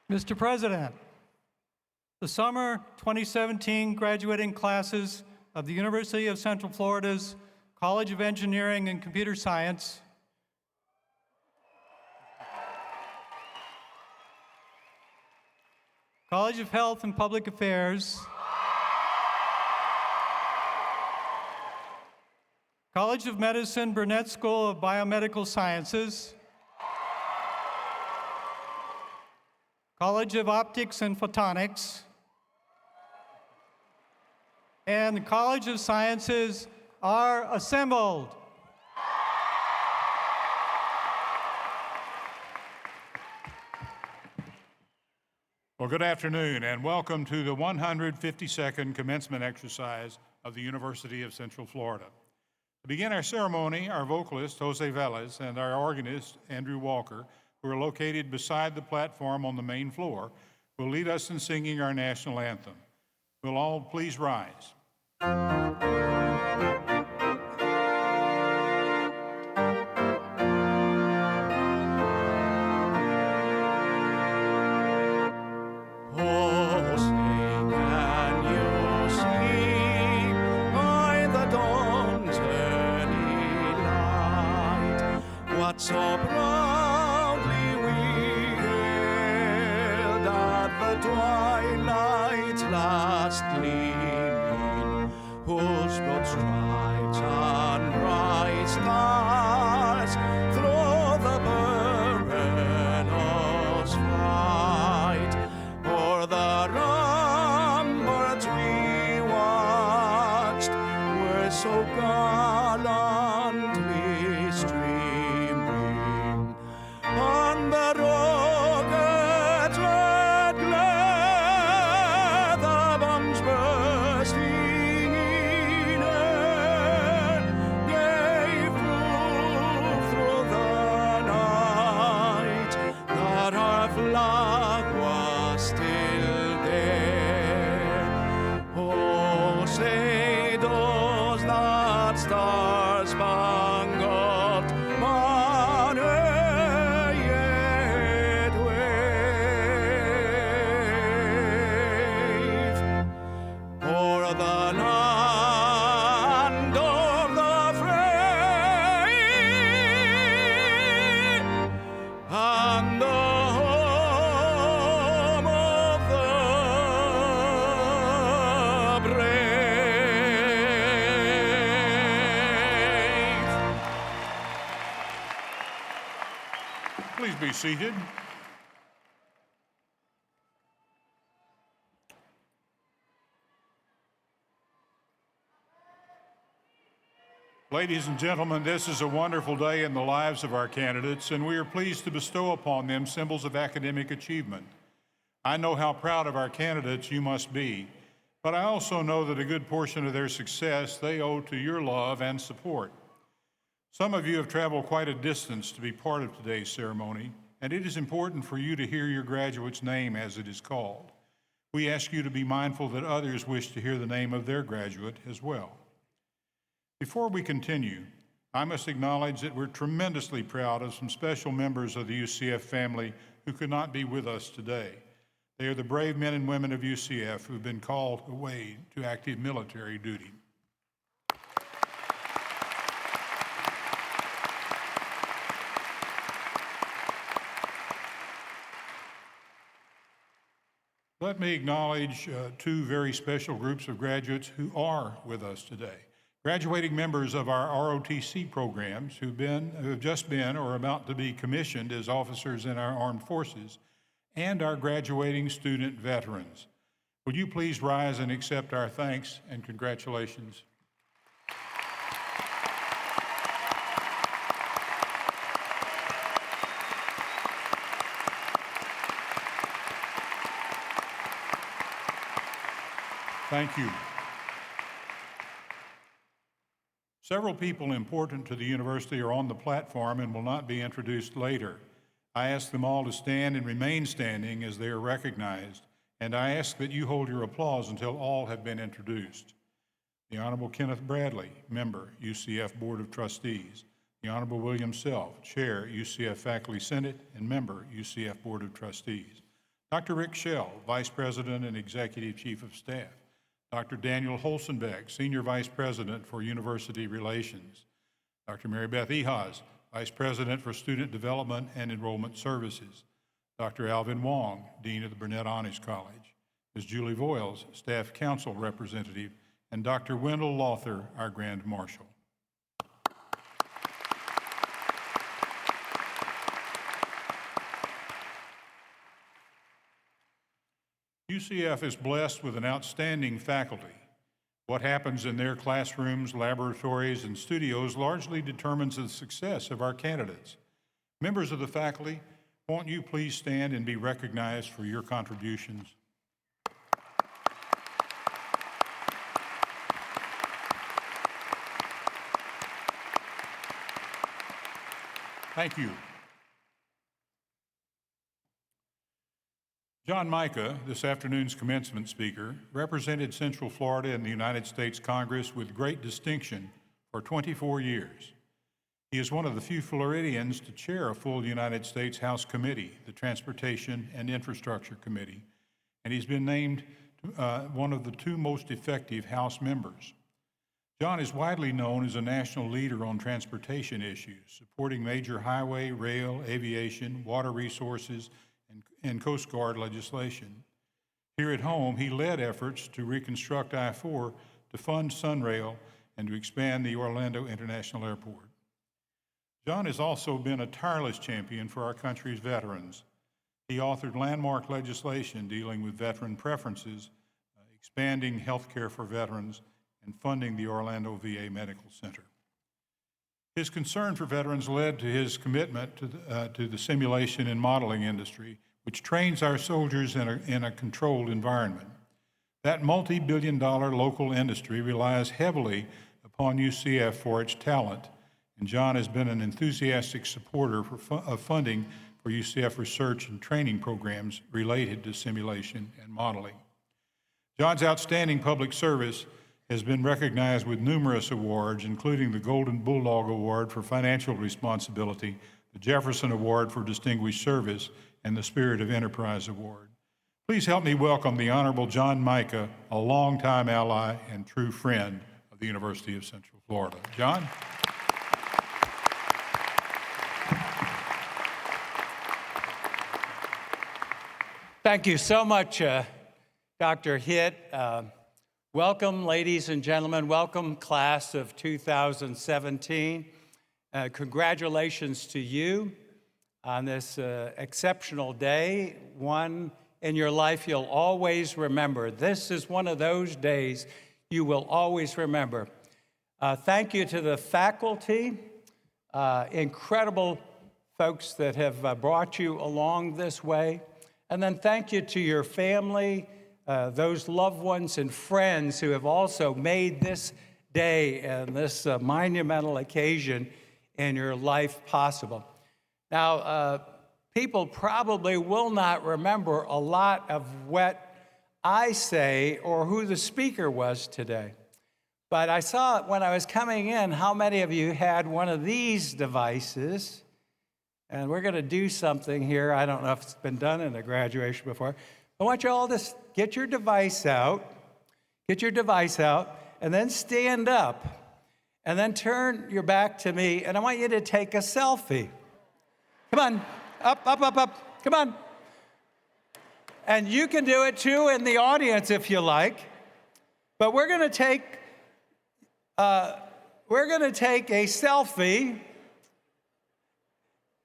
Mr. President, the summer 2017 graduating classes of the University of Central Florida's College of Engineering and Computer Science College of Health and Public Affairs, College of Medicine Burnett School of Biomedical Sciences, College of Optics and Photonics, and the College of Sciences are assembled. Well, good afternoon, and welcome to the 152nd commencement exercise of the University of Central Florida. To begin our ceremony, our vocalist, Jose Velez, and our organist, Andrew Walker, who are located beside the platform on the main floor, will lead us in singing our national anthem. Will all please rise? So proudly we hailed at the twilight's last gleaming, whose broad stripes and bright stars through the perilous fight. O'er the ramparts we watched were so gallantly streaming. On the rocket's red glare, the bombs bursting in air gave proof through the night that our flag was still there. Oh, say does that star-spangled banner yet wave o'er the land of the free and the home of the brave. Please be seated. Ladies and gentlemen, this is a wonderful day in the lives of our candidates, and we are pleased to bestow upon them symbols of academic achievement. I know how proud of our candidates you must be, but I also know that a good portion of their success they owe to your love and support. Some of you have traveled quite a distance to be part of today's ceremony, and it is important for you to hear your graduate's name as it is called. We ask you to be mindful that others wish to hear the name of their graduate as well. Before we continue, I must acknowledge that we're tremendously proud of some special members of the UCF family who could not be with us today. They are the brave men and women of UCF who've been called away to active military duty. Let me acknowledge two very special groups of graduates who are with us today. Graduating members of our ROTC programs who have just been or are about to be commissioned as officers in our armed forces, and our graduating student veterans. Would you please rise and accept our thanks and congratulations? Thank you. Several people important to the university are on the platform and will not be introduced later. I ask them all to stand and remain standing as they are recognized, and I ask that you hold your applause until all have been introduced. The Honorable Kenneth Bradley, Member, UCF Board of Trustees. The Honorable William Self, Chair, UCF Faculty Senate, and Member, UCF Board of Trustees. Dr. Rick Schell, Vice President and Executive Chief of Staff. Dr. Daniel Holzenbeck, Senior Vice President for University Relations. Dr. Mary Beth Ehas, Vice President for Student Development and Enrollment Services. Dr. Alvin Wong, Dean of the Burnett Honors College. Ms. Julie Voiles, Staff Council Representative, and Dr. Wendell Lawther, our Grand Marshal. UCF is blessed with an outstanding faculty. What happens in their classrooms, laboratories, and studios largely determines the success of our candidates. Members of the faculty, won't you please stand and be recognized for your contributions? Thank you. John Micah, this afternoon's commencement speaker, represented Central Florida in the United States Congress with great distinction for 24 years. He is one of the few Floridians to chair a full United States House committee, the Transportation and Infrastructure Committee, and he's been named one of the 2 most effective House members. John is widely known as a national leader on transportation issues, supporting major highway, rail, aviation, water resources, and Coast Guard legislation. Here at home, he led efforts to reconstruct I-4, to fund Sunrail, and to expand the Orlando International Airport. John has also been a tireless champion for our country's veterans. He authored landmark legislation dealing with veteran preferences, expanding health care for veterans, and funding the Orlando VA Medical Center. His concern for veterans led to his commitment to the simulation and modeling industry, which trains our soldiers in a controlled environment. That multi-billion-dollar local industry relies heavily upon UCF for its talent, and John has been an enthusiastic supporter of funding for UCF research and training programs related to simulation and modeling. John's outstanding public service has been recognized with numerous awards, including the Golden Bulldog Award for Financial Responsibility, the Jefferson Award for Distinguished Service, and the Spirit of Enterprise Award. Please help me welcome the Honorable John Micah, a longtime ally and true friend of the University of Central Florida. John? Thank you so much, Dr. Hitt. Welcome, ladies and gentlemen. Welcome, class of 2017. Congratulations to you on this exceptional day, one in your life you'll always remember. This is one of those days you will always remember. Thank you to the faculty, incredible folks that have brought you along this way. And then thank you to your family, those loved ones and friends who have also made this day and this monumental occasion in your life possible. Now, people probably will not remember a lot of what I say or who the speaker was today. But I saw when I was coming in how many of you had one of these devices. And we're going to do something here. I don't know if it's been done in a graduation before. I want you all to get your device out, and then stand up, and then turn your back to me, and I want you to take a selfie. Come on, up, come on. And you can do it too in the audience if you like. But we're going to take a selfie.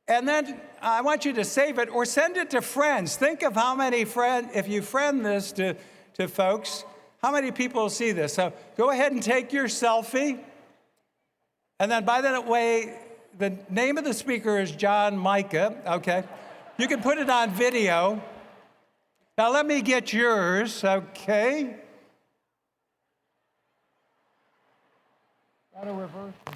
And then I want you to save it or send it to friends. Think of how many friends, if you friend this to folks, how many people will see this? So go ahead and take your selfie. And then by the way, the name of the speaker is John Micah, okay? You can put it on video. Now let me get yours, okay? Got to reverse it.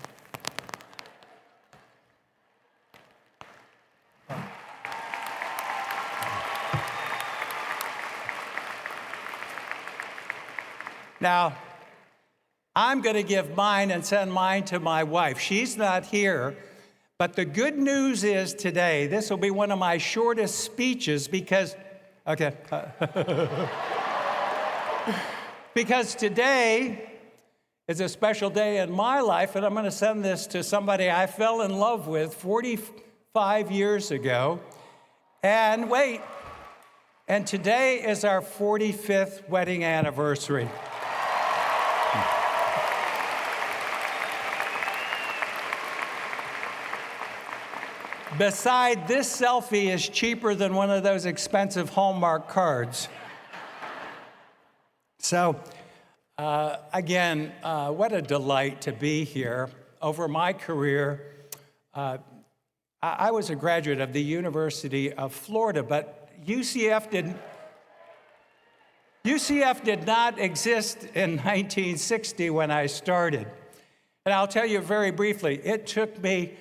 Now, I'm going to give mine and send mine to my wife. She's not here, but the good news is today, this will be one of my shortest speeches because Okay. Because today is a special day in my life, and I'm going to send this to somebody I fell in love with 45 years ago. And wait, and today is our 45th wedding anniversary. Beside this selfie is cheaper than one of those expensive Hallmark cards. So, again, what a delight to be here. Over my career, I was a graduate of the University of Florida, but UCF did not exist in 1960 when I started. And I'll tell you very briefly, it took me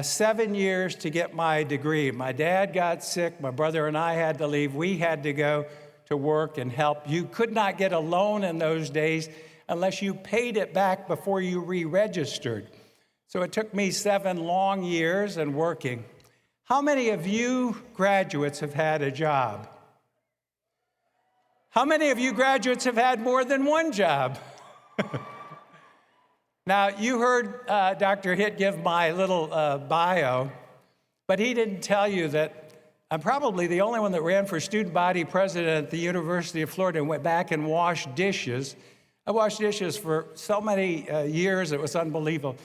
7 years to get my degree. My dad got sick. My brother and I had to leave. We had to go to work and help. You could not get a loan in those days unless you paid it back before you re-registered. So it took me 7 long years and working. How many of you graduates have had a job? How many of you graduates have had more than one job? Now, you heard Dr. Hitt give my little bio, but he didn't tell you that I'm probably the only one that ran for student body president at the University of Florida and went back and washed dishes. I washed dishes for so many years, it was unbelievable.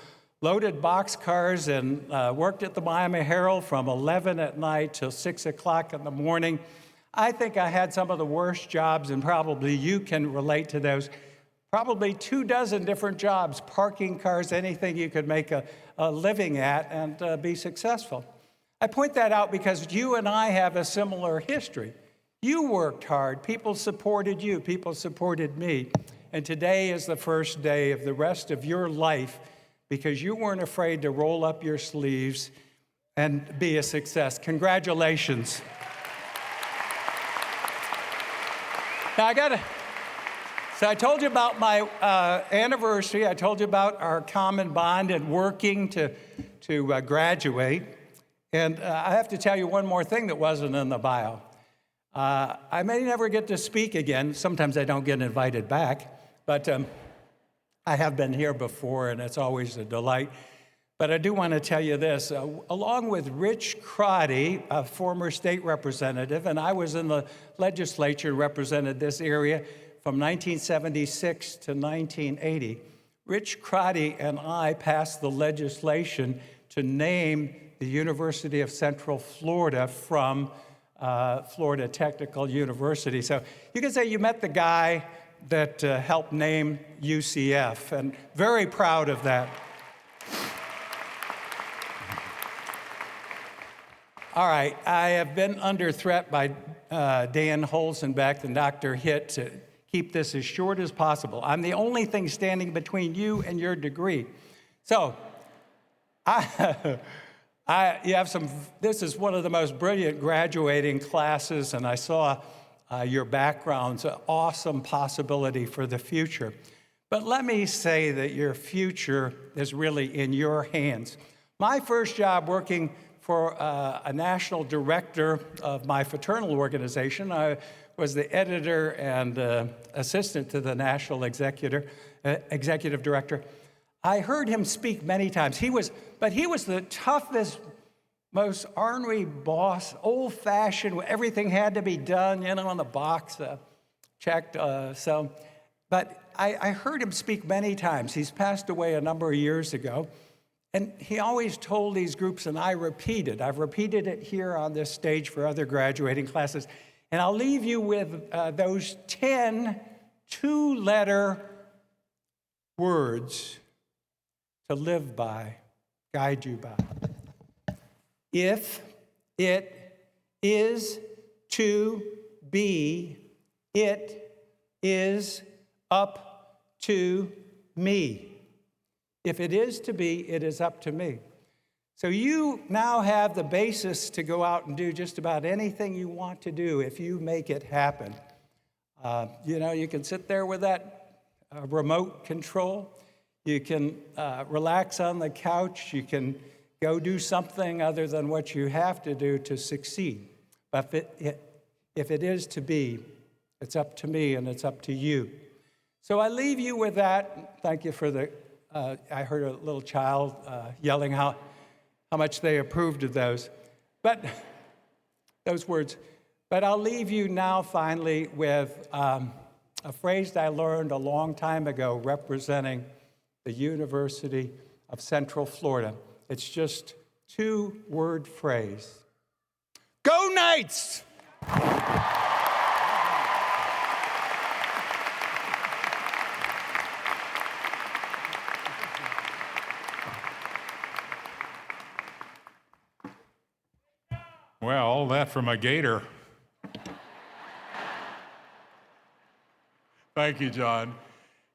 Loaded boxcars and worked at the Miami Herald from 11 at night till 6 o'clock in the morning. I think I had some of the worst jobs, and probably you can relate to those. Probably 24 different jobs, parking cars, anything you could make a living at and be successful. I point that out because you and I have a similar history. You worked hard, people supported you, people supported me, and today is the first day of the rest of your life because you weren't afraid to roll up your sleeves and be a success. Congratulations. Now So I told you about my anniversary. I told you about our common bond and working to graduate. And I have to tell you one more thing that wasn't in the bio. I may never get to speak again. Sometimes I don't get invited back, but I have been here before, and it's always a delight. But I do want to tell you this. Along with Rich Crotty, a former state representative, and I was in the legislature, represented this area from 1976 to 1980, Rich Crotty and I passed the legislation to name the University of Central Florida from Florida Technical University. So you can say you met the guy that helped name UCF, and very proud of that. All right, I have been under threat by Dan Holzenbeck and Dr. Hitt to keep this as short as possible. I'm the only thing standing between you and your degree. So, this is one of the most brilliant graduating classes, and I saw your background's an awesome possibility for the future. But let me say that your future is really in your hands. My first job working for a national director of my fraternal organization, I was the editor and assistant to the national executive director. I heard him speak many times. He was the toughest, most ornery boss, old-fashioned. Everything had to be done, on the box, checked. But I heard him speak many times. He's passed away a number of years ago. And he always told these groups, and I've repeated it here on this stage for other graduating classes. And I'll leave you with those 10 two-letter words to live by, guide you by. If it is to be, it is up to me. If it is to be, it is up to me. So you now have the basis to go out and do just about anything you want to do if you make it happen. You can sit there with that remote control. You can relax on the couch. You can go do something other than what you have to do to succeed. But if it is to be, it's up to me and it's up to you. So I leave you with that. Thank you for the, I heard a little child yelling how much they approved of those. But those words. But I'll leave you now finally with a phrase that I learned a long time ago representing the University of Central Florida. It's just two-word phrase. Go Knights! Well, that from a Gator. Thank you, John.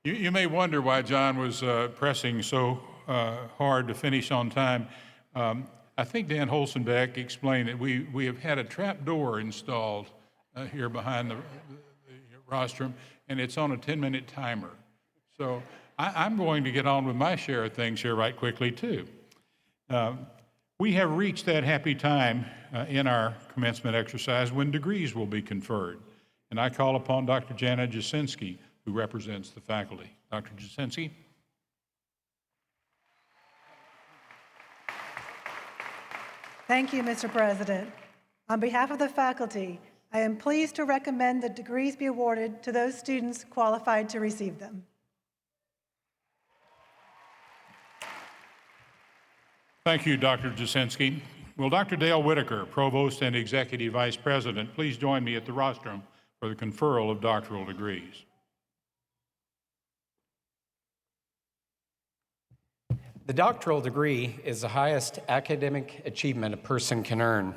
You may wonder why John was pressing so hard to finish on time. I think Dan Holzenbeck explained that we have had a trap door installed here behind the rostrum, and it's on a 10-minute timer. So I'm going to get on with my share of things here right quickly, too. We have reached that happy time in our commencement exercise when degrees will be conferred. And I call upon Dr. Jana Jasinski, who represents the faculty. Dr. Jasinski. Thank you, Mr. President. On behalf of the faculty, I am pleased to recommend that degrees be awarded to those students qualified to receive them. Thank you, Dr. Jasinski. Will Dr. Dale Whitaker, Provost and Executive Vice President, please join me at the rostrum for the conferral of doctoral degrees. The doctoral degree is the highest academic achievement a person can earn.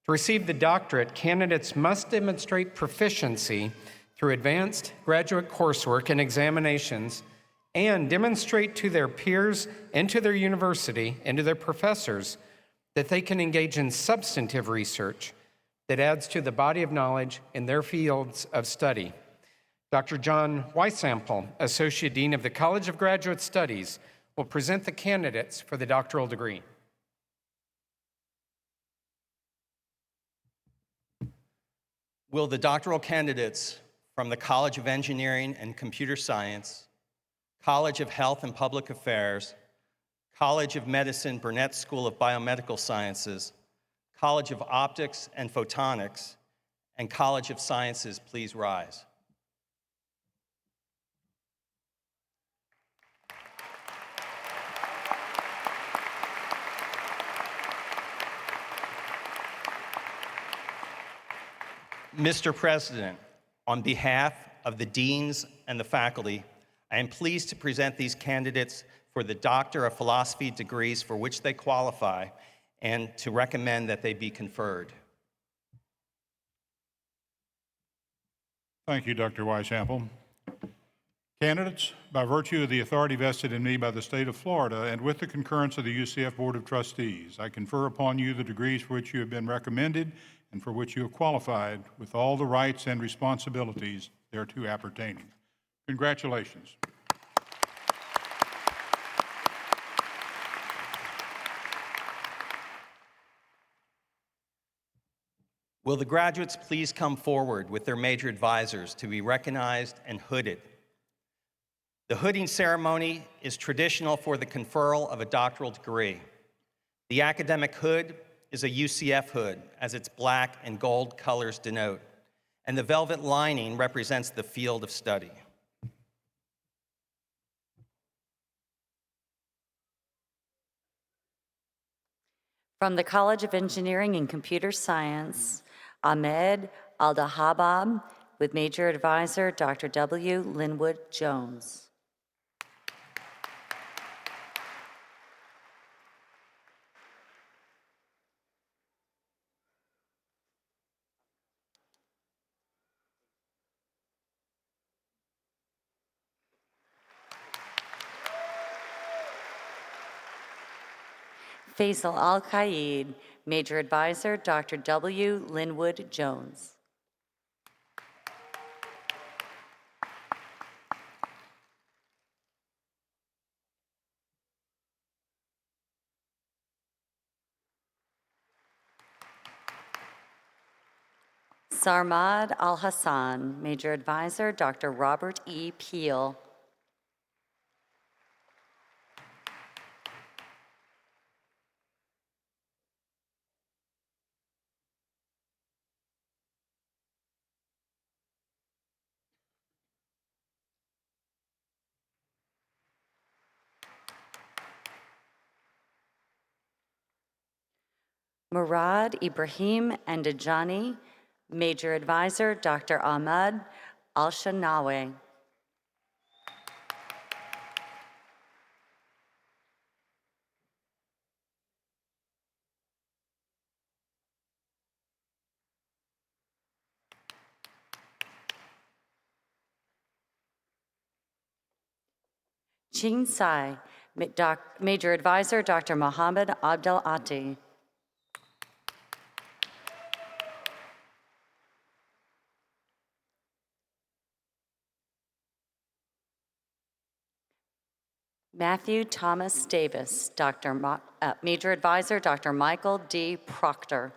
To receive the doctorate, candidates must demonstrate proficiency through advanced graduate coursework and examinations and demonstrate to their peers and to their university and to their professors that they can engage in substantive research that adds to the body of knowledge in their fields of study. Dr. John Weisample, Associate Dean of the College of Graduate Studies, will present the candidates for the doctoral degree. Will the doctoral candidates from the College of Engineering and Computer Science, College of Health and Public Affairs, College of Medicine Burnett School of Biomedical Sciences, College of Optics and Photonics, and College of Sciences please rise? Mr. President, on behalf of the deans and the faculty, I am pleased to present these candidates for the Doctor of Philosophy degrees for which they qualify and to recommend that they be conferred. Thank you, Dr. Weisample. Candidates, by virtue of the authority vested in me by the state of Florida and with the concurrence of the UCF Board of Trustees, I confer upon you the degrees for which you have been recommended and for which you have qualified with all the rights and responsibilities thereto appertaining. Congratulations. Will the graduates please come forward with their major advisors to be recognized and hooded? The hooding ceremony is traditional for the conferral of a doctoral degree. The academic hood is a UCF hood, as its black and gold colors denote, and the velvet lining represents the field of study. From the College of Engineering and Computer Science, Ahmed Aldahabab, with major advisor Dr. W. Linwood Jones. Faisal Al-Qaid, major advisor Dr. W. Linwood Jones. Sarmad Al-Hassan, Major Advisor, Dr. Robert E. Peel. Murad Ibrahim Andajani, Major Advisor, Dr. Ahmad Al-Shanawi. Ching Sai, Major Advisor, Dr. Mohammed Abdel Ati. Matthew Thomas Davis, Major Advisor, Dr. Michael D. Proctor.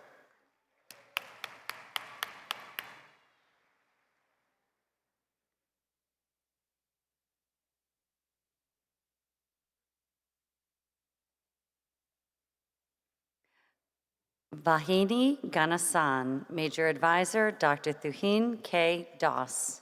Vahini Ganasan, Major Advisor, Dr. Thuhin K. Das.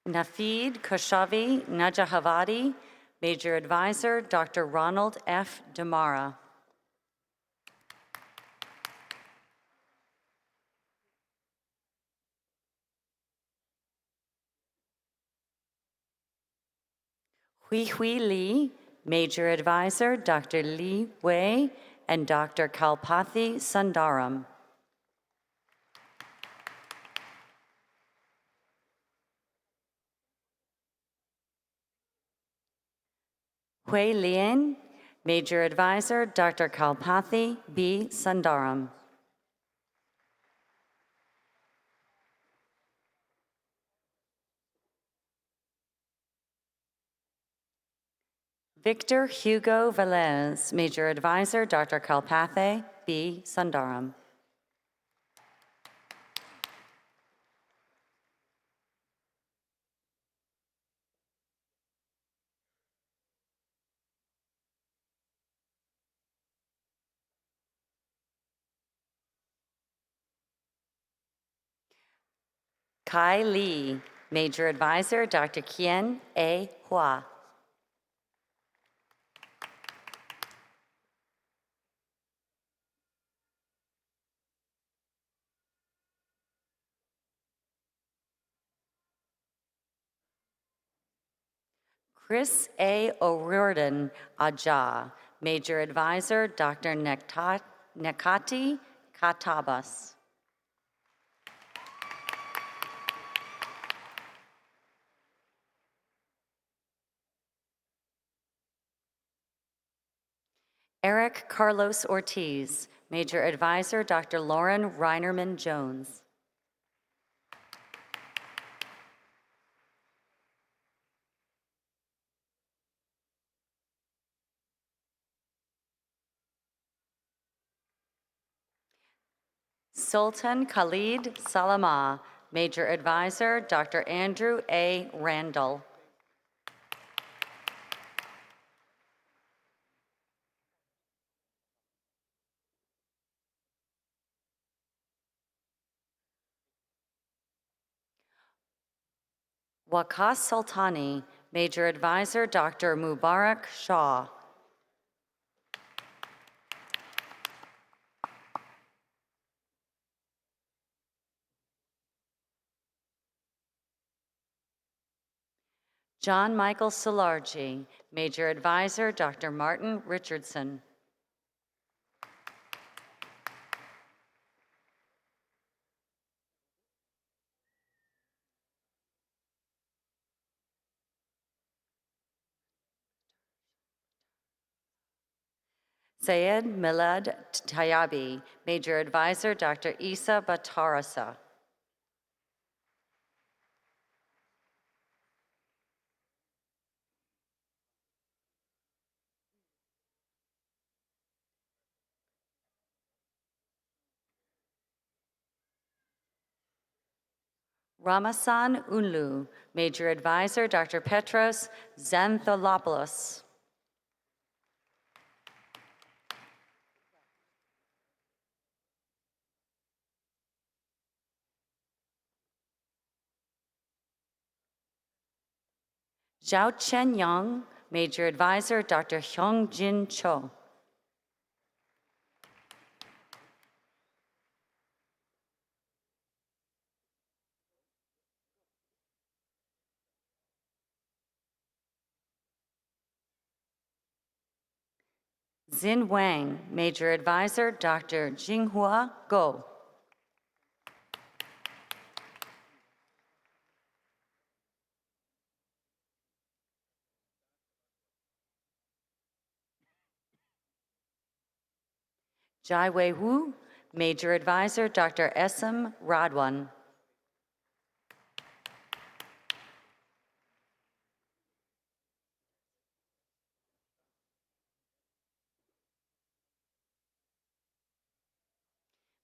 Nafid Koshavi Najahavadi, Major Advisor, Dr. Ronald F. Damara. Hui Li, Major Advisor, Dr. Li Wei and Dr. Kalpathi Sundaram. Hui Lien, Major Advisor, Dr. Kalpathi B. Sundaram. Victor Hugo Velez, Major Advisor, Dr. Kalpathy B. Sundaram. Kai Li, Major Advisor, Dr. Kien A. Hua. Chris A. O'Riordan Aja, Major Advisor, Dr. Nekati Katabas. Eric Carlos Ortiz, Major Advisor, Dr. Lauren Reinerman Jones. Sultan Khalid Salama, Major Advisor, Dr. Andrew A. Randall. Waqas Sultani, Major Advisor, Dr. Mubarak Shah. John Michael Solargi, Major Advisor, Dr. Martin Richardson. Sayed Milad Tayabi, Major Advisor, Dr. Isa Batarasa. Ramasan Unlu, Major Advisor, Dr. Petros Xanthopoulos. Zhao Chen Yang, Major Advisor, Dr. Hyung Jin Cho. Xin Wang, Major Advisor, Dr. Jinghua Go. Jai Wei Wu, Major Advisor, Dr. SM Radwan.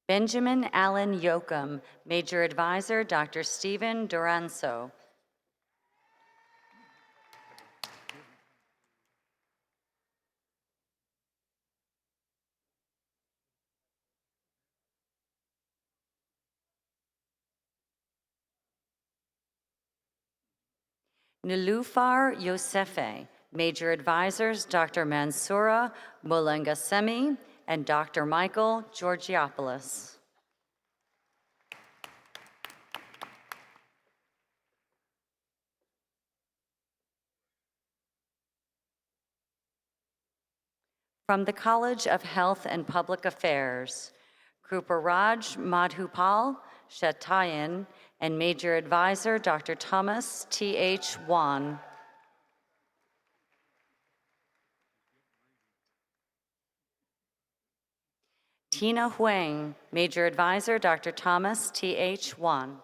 Benjamin Allen Yoakum, Major Advisor, Dr. Stephen Duranso. Nilufar Yosefe, Major Advisors, Dr. Mansoura Molangasemi and Dr. Michael Georgiopoulos. From the College of Health and Public Affairs, Kruparaj Madhupal Shatayan and Major Advisor, Dr. Thomas T.H. Wan. Tina Huang, Major Advisor, Dr. Thomas T.H. Wan.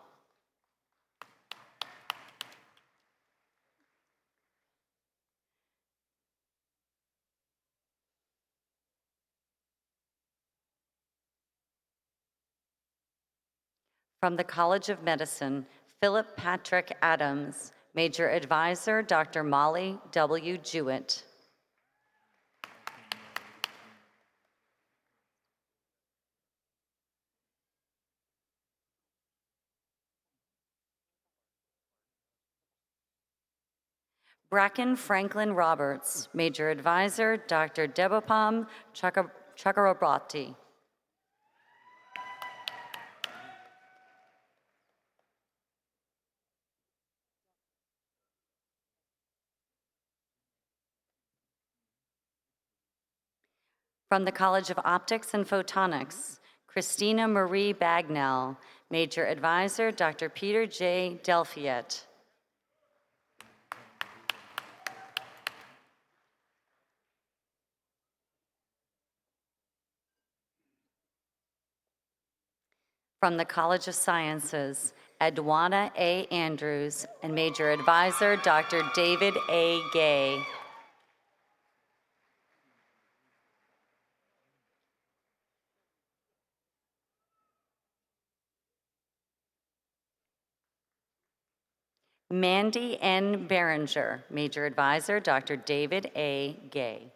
From the College of Medicine, Philip Patrick Adams, Major Advisor, Dr. Molly W. Jewett. Bracken Franklin Roberts, Major Advisor, Dr. Debapam Chakraborty. From the College of Optics and Photonics, Christina Marie Bagnell, Major Advisor, Dr. Peter J. Delfiette. From the College of Sciences, Edwana A. Andrews, and Major Advisor, Dr. David A. Gay. Mandy N. Berenger, Major Advisor, Dr. David A. Gay.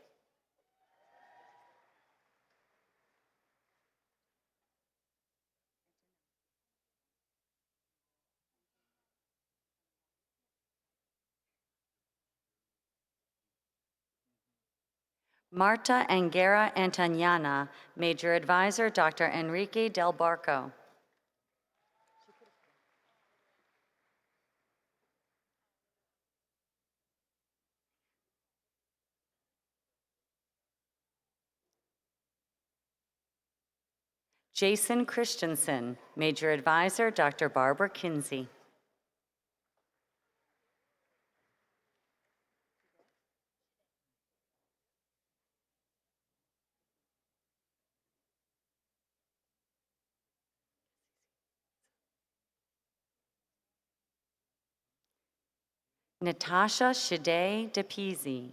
Marta Angera Antoniana, Major Advisor, Dr. Enrique Del Barco. Jason Christensen, Major Advisor, Dr. Barbara Kinsey. Natasha Shade DePizzi,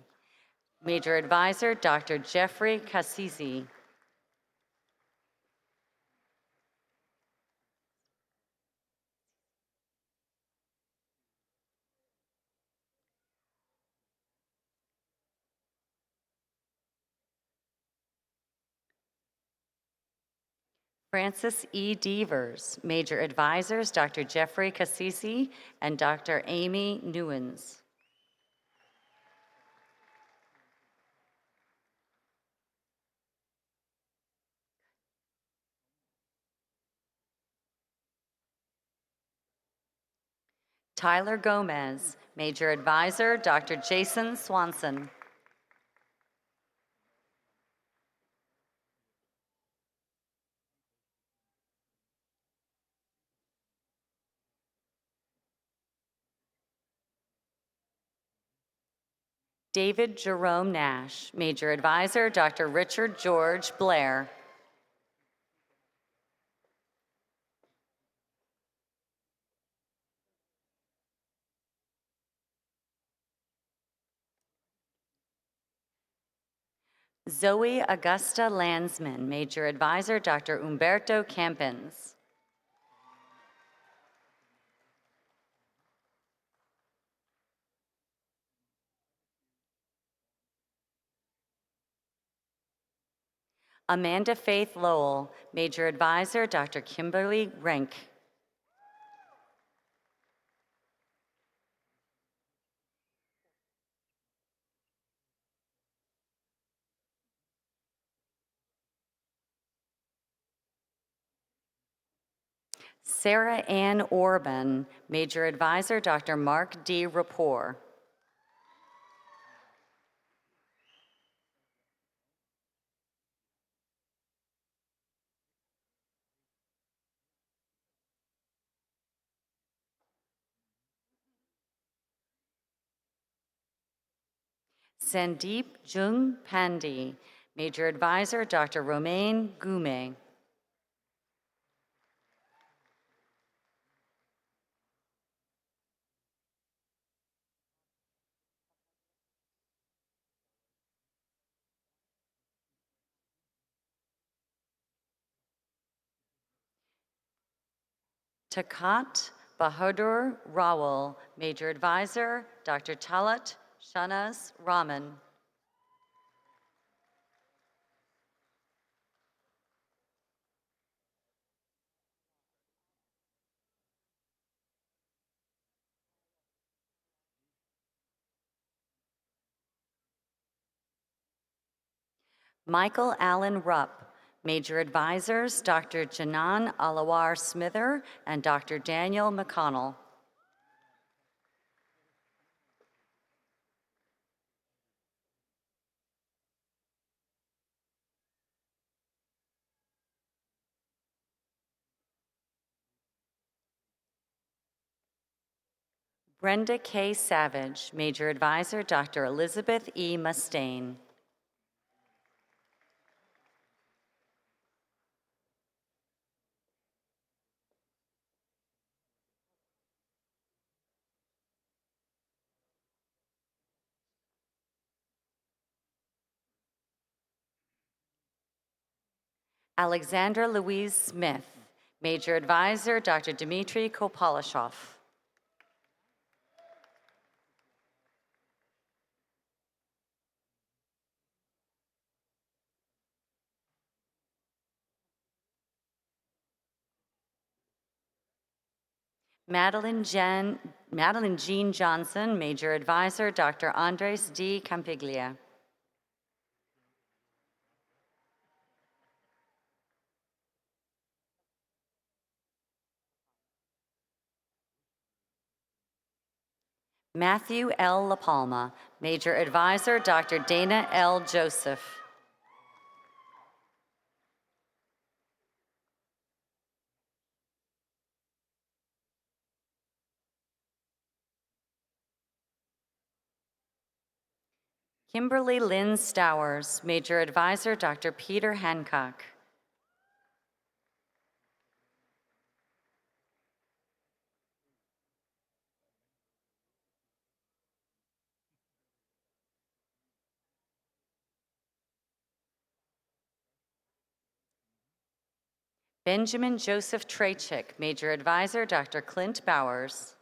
Major Advisor, Dr. Jeffrey Cassisi. Francis E. Devers. Major advisors, Dr. Jeffrey Cassisi and Dr. Amy Newens. Tyler Gomez. Major advisor, Dr. Jason Swanson. David Jerome Nash. Major advisor, Dr. Richard George Blair. Zoe Augusta Landsman. Major advisor, Dr. Umberto Campins. Amanda Faith Lowell. Major advisor, Dr. Kimberly Renk. Sarah Ann Orban. Major advisor, Dr. Mark D. Rapport. Sandeep Jung Pandey. Major advisor, Dr. Romain Goumet. Takat Bahadur Rawal. Major advisor, Dr. Talat Shanaz Rahman. Michael Allen Rupp. Major advisors, Dr. Janan Alawar Smither and Dr. Daniel McConnell. Brenda K. Savage. Major advisor, Dr. Elizabeth E. Mustaine. Alexandra Louise Smith. Major advisor, Dr. Dmitry Kopolashov. Madeline Jean Johnson. Major advisor, Dr. Andres D. Campiglia. Matthew L. La Palma. Major advisor, Dr. Dana L. Joseph. Kimberly Lynn Stowers. Major advisor, Dr. Peter Hancock. Benjamin Joseph Trachik. Major advisor, Dr. Clint Bowers.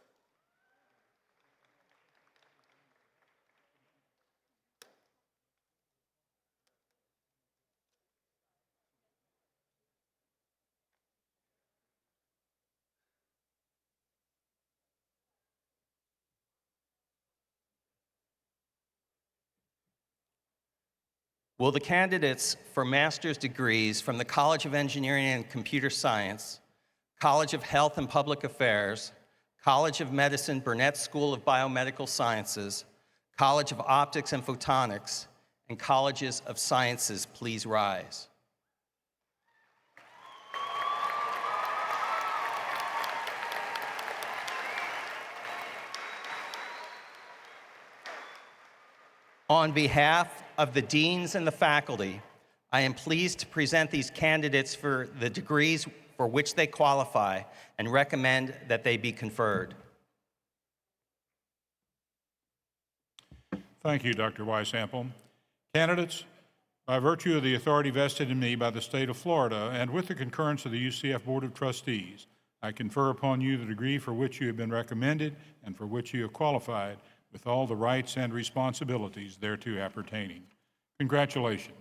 Will the candidates for master's degrees from the College of Engineering and Computer Science, College of Health and Public Affairs, College of Medicine, Burnett School of Biomedical Sciences, College of Optics and Photonics, and Colleges of Sciences please rise? On behalf of the deans and the faculty, I am pleased to present these candidates for the degrees for which they qualify and recommend that they be conferred. Thank you, Dr. Weisample. Candidates, by virtue of the authority vested in me by the state of Florida and with the concurrence of the UCF Board of Trustees, I confer upon you the degree for which you have been recommended and for which you have qualified, with all the rights and responsibilities thereto appertaining. Congratulations.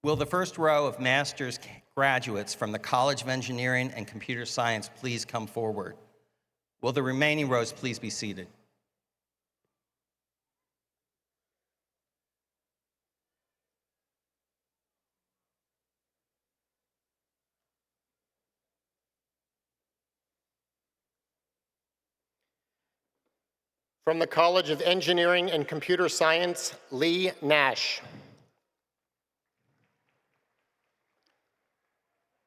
Will the first row of master's graduates from the College of Engineering and Computer Science please come forward? Will the remaining rows please be seated? From the College of Engineering and Computer Science, Lee Nash.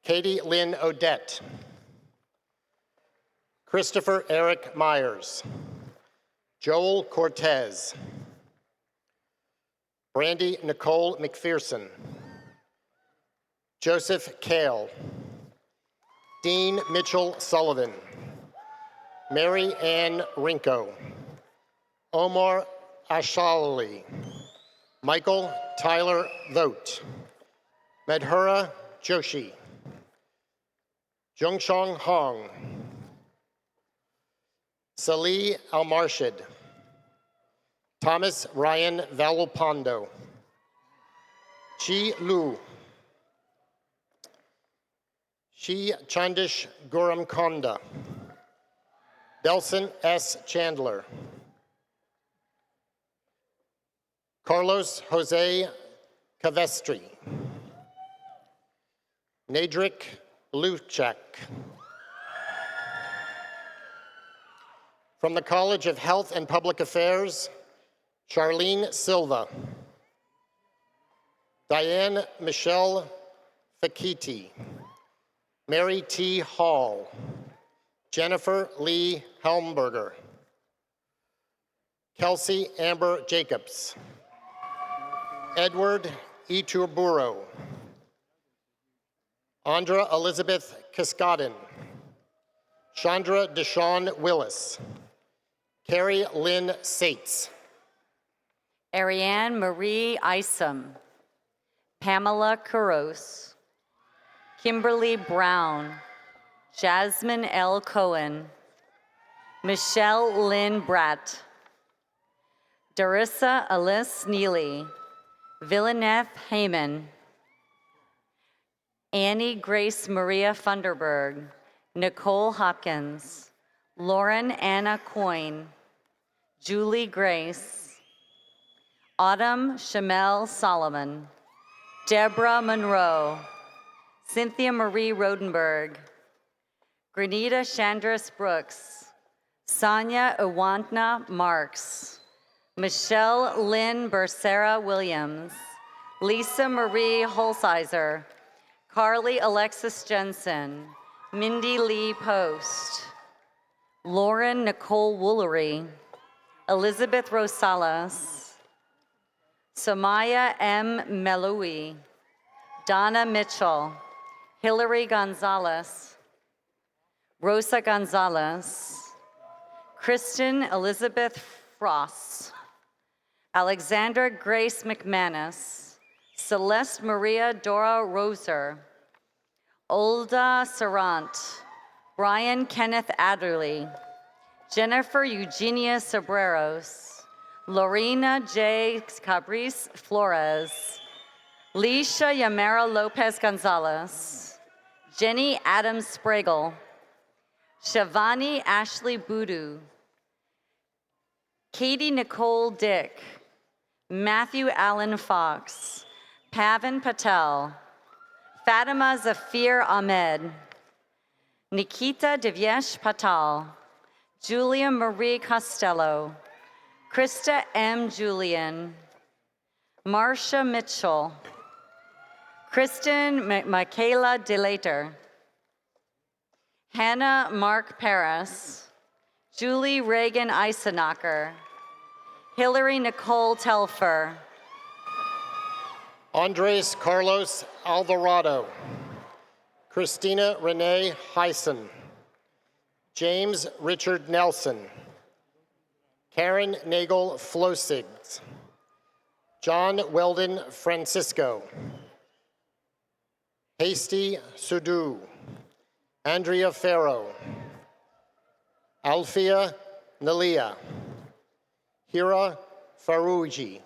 Katie Lynn Odette. Christopher Eric Myers. Joel Cortez. Brandy Nicole McPherson. Joseph Kale. Dean Mitchell Sullivan. Mary Ann Rinko. Omar Ashalali. Michael Tyler Vogt. Madhura Joshi. Jungshang Hong. Salih Almarshid. Thomas Ryan Valopando. Chi Lu. Shi Chandish Guramkonda. Delson S. Chandler. Carlos Jose Cavestri. Nadrick Luchak. From the College of Health and Public Affairs, Charlene Silva. Diane Michelle Fakiti. Mary T. Hall. Jennifer Lee Helmberger. Kelsey Amber Jacobs. Edward Iturburo. Andra Elizabeth Kaskadin. Chandra Deshawn Willis. Carrie Lynn Sates. Ariane Marie Isom. Pamela Kuros. Kimberly Brown. Jasmine L. Cohen. Michelle Lynn Bratt. Darissa Alice Neely. Villeneuve Heyman. Annie Grace Maria Funderburg. Nicole Hopkins. Lauren Anna Coyne. Julie Grace. Autumn Shamel Solomon. Deborah Monroe. Cynthia Marie Rodenberg. Grenita Chandris Brooks. Sonia Iwantna Marks. Michelle Lynn Bersera Williams. Lisa Marie Holsizer. Carly Alexis Jensen. Mindy Lee Post. Lauren Nicole Woolery. Elizabeth Rosales. Samaya M. Meloui. Donna Mitchell. Hillary Gonzalez. Rosa Gonzalez. Kristen Elizabeth Frost. Alexandra Grace McManus. Celeste Maria Dora Roser. Olda Sarant. Brian Kenneth Adderley. Jennifer Eugenia Sobreros. Lorena J. Cabriz Flores. Leisha Yamara Lopez Gonzalez. Jenny Adams Spragle. Shavani Ashley Boodoo, Katie Nicole Dick, Matthew Allen Fox, Pavan Patel, Fatima Zafir Ahmed, Nikita Divyesh Patal, Julia Marie Costello, Krista M. Julian, Marcia Mitchell, Kristen Michaela DeLater, Hannah Mark Paris, Julie Reagan Eisenacher, Hillary Nicole Telfer, Andres Carlos Alvarado, Christina Renee Heisen, James Richard Nelson, Karen Nagel Flosigs, John Weldon Francisco, Hasty Sudu, Andrea Farrow, Alfia Nalia, Hira Farouji,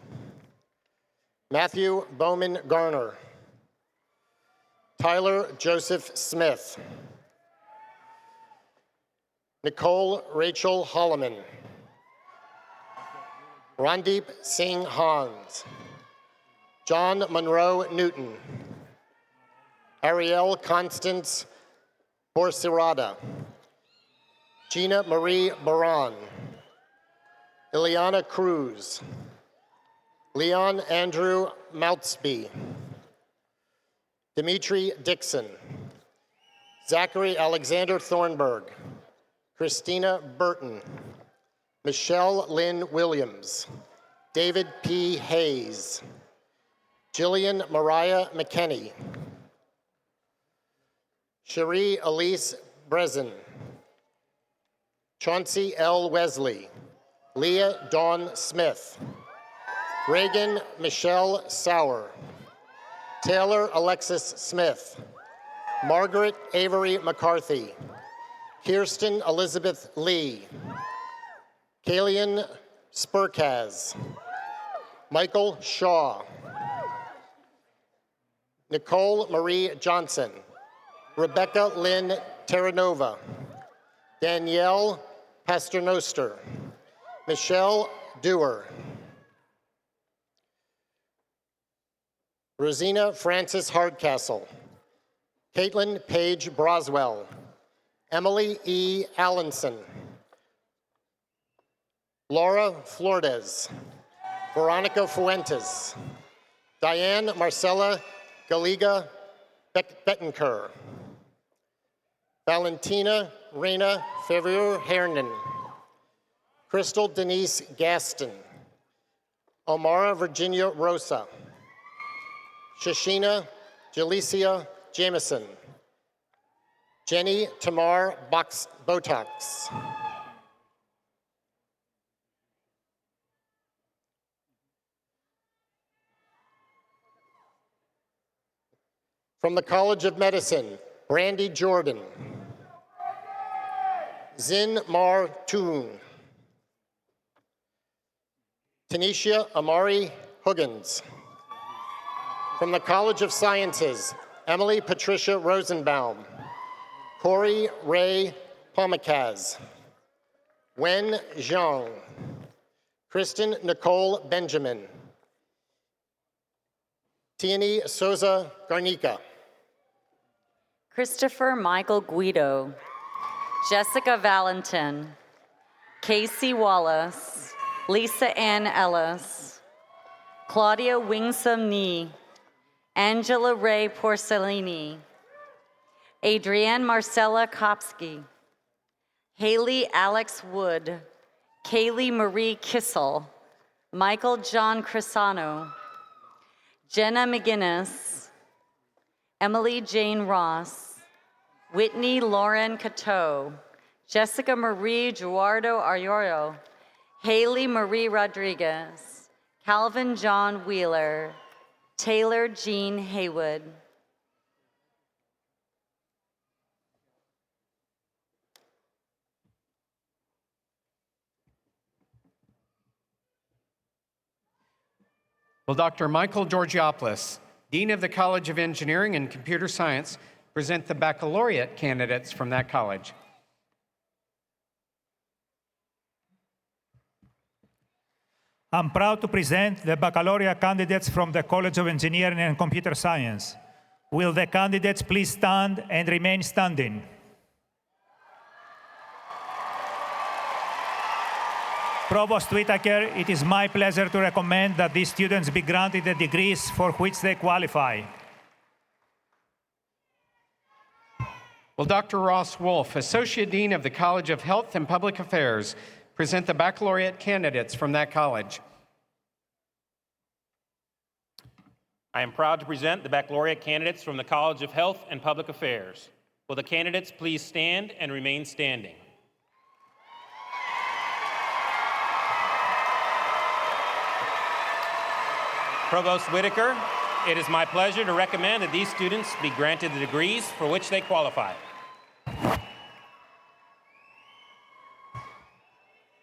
Matthew Bowman Garner, Tyler Joseph Smith, Nicole Rachel Holloman, Randeep Singh Hans, John Monroe Newton, Ariel Constance Borsirada, Gina Marie Baran, Ileana Cruz, Leon Andrew Moutsby, Dimitri Dixon, Zachary Alexander Thornburg, Christina Burton, Michelle Lynn Williams, David P. Hayes, Jillian Mariah McKenney, Cherie Elise Brezen, Chauncey L. Wesley, Leah Dawn Smith, Reagan Michelle Sauer, Taylor Alexis Smith, Margaret Avery McCarthy, Kirsten Elizabeth Lee, Kalian Spurkaz, Michael Shaw, Nicole Marie Johnson, Rebecca Lynn Terranova, Danielle Pasternoster, Michelle Dewar, Rosina Francis Hardcastle, Caitlin Paige Broswell, Emily E. Allenson, Laura Flores, Veronica Fuentes, Diane Marcella Galiga Bettencourt, Valentina Reina Ferrier Hernan, Crystal Denise Gaston, Omara Virginia Rosa, Shashina Jalicia Jameson, Jenny Tamar Botox, from the College of Medicine, Brandy Jordan, Zin Mar Toon, Tanisha Amari Huggins. From the College of Sciences, Emily Patricia Rosenbaum, Corey Ray Pomikaz, Wen Zhang, Kristen Nicole Benjamin, Tiani Souza Garnica, Christopher Michael Guido, Jessica Valentin, Casey Wallace, Lisa Ann Ellis, Claudia Wingsome Nee, Angela Ray Porcellini, Adrienne Marcella Kopsky, Haley Alex Wood, Kaylee Marie Kissel, Michael John Crisano, Jenna McGinnis, Emily Jane Ross, Whitney Lauren Cateau, Jessica Marie Eduardo Arroyo, Haley Marie Rodriguez, Calvin John Wheeler, Taylor Jean Haywood. Will Dr. Michael Georgiopoulos, Dean of the College of Engineering and Computer Science, present the baccalaureate candidates from that college? I'm proud to present the baccalaureate candidates from the College of Engineering and Computer Science. Will the candidates please stand and remain standing? Provost Whitaker, it is my pleasure to recommend that these students be granted the degrees for which they qualify. Will Dr. Ross Wolf, Associate Dean of the College of Health and Public Affairs, present the baccalaureate candidates from that college? I am proud to present the baccalaureate candidates from the College of Health and Public Affairs. Will the candidates please stand and remain standing? Provost Whitaker, it is my pleasure to recommend that these students be granted the degrees for which they qualify.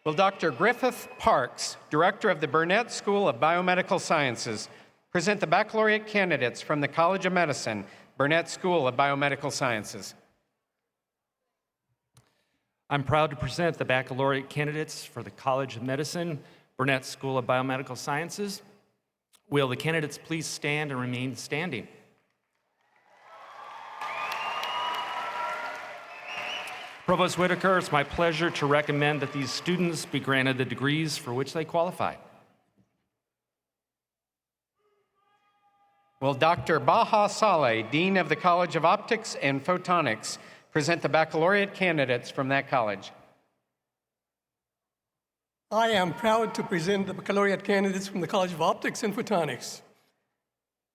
Will Dr. Griffith Parks, Director of the Burnett School of Biomedical Sciences, present the baccalaureate candidates from the College of Medicine, Burnett School of Biomedical Sciences? I'm proud to present the baccalaureate candidates for the College of Medicine, Burnett School of Biomedical Sciences. Will the candidates please stand and remain standing? Provost Whitaker, it's my pleasure to recommend that these students be granted the degrees for which they qualify. Will Dr. Baha Saleh, Dean of the College of Optics and Photonics, present the baccalaureate candidates from that college? I am proud to present the baccalaureate candidates from the College of Optics and Photonics.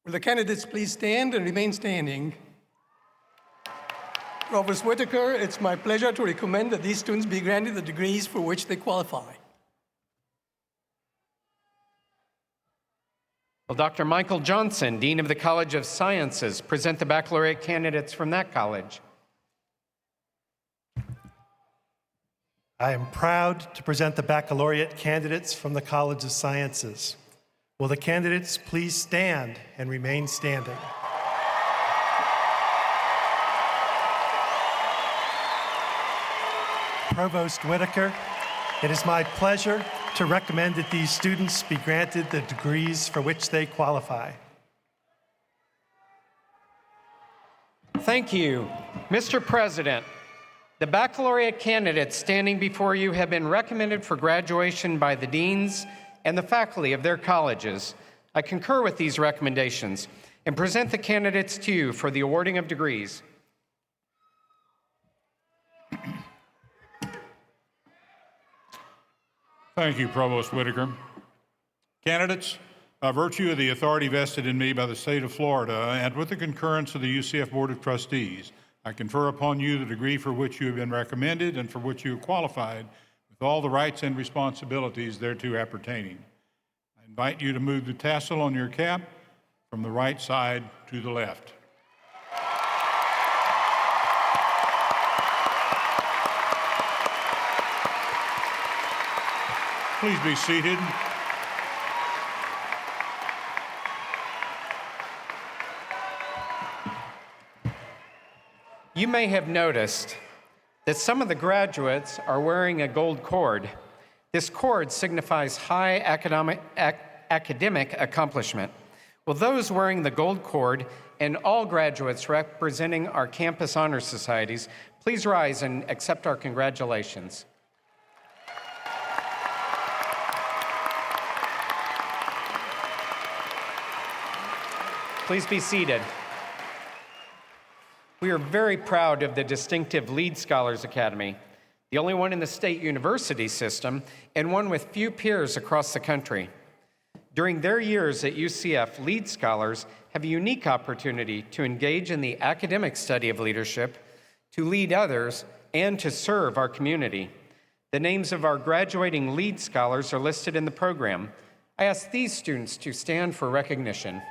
Will the candidates please stand and remain standing? Provost Whitaker, it's my pleasure to recommend that these students be granted the degrees for which they qualify. Will Dr. Michael Johnson, Dean of the College of Sciences, present the baccalaureate candidates from that college? I am proud to present the baccalaureate candidates from the College of Sciences. Will the candidates please stand and remain standing? Provost Whitaker, it is my pleasure to recommend that these students be granted the degrees for which they qualify. Thank you. Mr. President, the baccalaureate candidates standing before you have been recommended for graduation by the deans and the faculty of their colleges. I concur with these recommendations and present the candidates to you for the awarding of degrees. Thank you, Provost Whitaker. Candidates, by virtue of the authority vested in me by the state of Florida and with the concurrence of the UCF Board of Trustees, I confer upon you the degree for which you have been recommended and for which you are qualified with all the rights and responsibilities thereto appertaining. I invite you to move the tassel on your cap from the right side to the left. Please be seated. You may have noticed that some of the graduates are wearing a gold cord. This cord signifies high academic accomplishment. Will those wearing the gold cord and all graduates representing our campus honor societies please rise and accept our congratulations? Please be seated. We are very proud of the distinctive Lead Scholars Academy, the only one in the state university system and one with few peers across the country. During their years at UCF, Lead Scholars have a unique opportunity to engage in the academic study of leadership, to lead others, and to serve our community. The names of our graduating Lead Scholars are listed in the program. I ask these students to stand for recognition.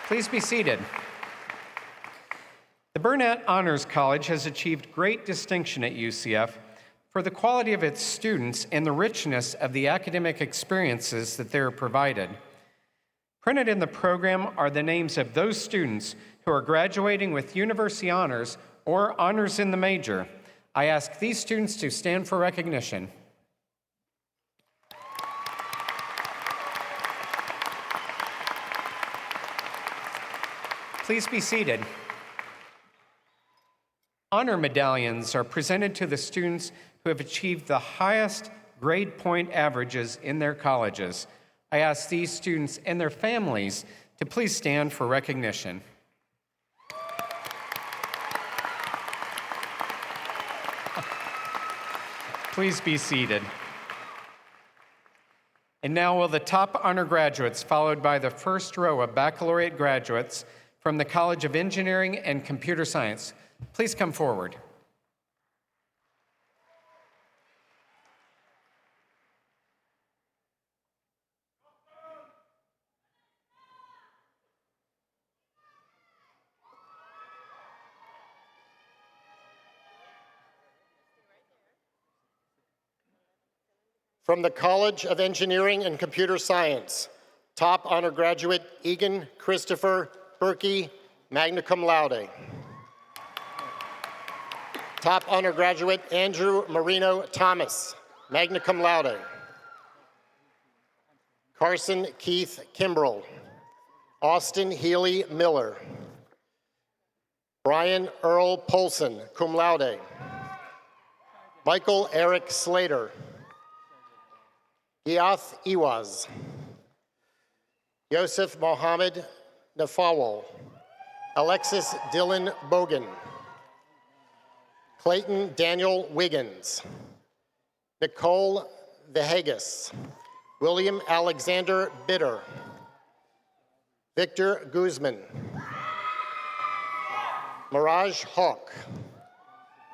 Please be seated. The Burnett Honors College has achieved great distinction at UCF for the quality of its students and the richness of the academic experiences that they are provided. Printed in the program are the names of those students who are graduating with university honors or honors in the major. I ask these students to stand for recognition. Please be seated. Honor medallions are presented to the students who have achieved the highest grade point averages in their colleges. I ask these students and their families to please stand for recognition. Please be seated. And now will the top honor graduates, followed by the first row of baccalaureate graduates from the College of Engineering and Computer Science, please come forward. From the College of Engineering and Computer Science, top honor graduate Egan Christopher Berkey, magna cum laude. Top honor graduate Andrew Marino Thomas, magna cum laude. Carson Keith Kimbrell, Austin Healy Miller, Brian Earl Polson, cum laude. Michael Eric Slater, Giath Iwaz, Yosef Mohammed Nafawal, Alexis Dylan Bogan, Clayton Daniel Wiggins, Nicole Vehegas, William Alexander Bitter, Victor Guzman, Mirage Hawk,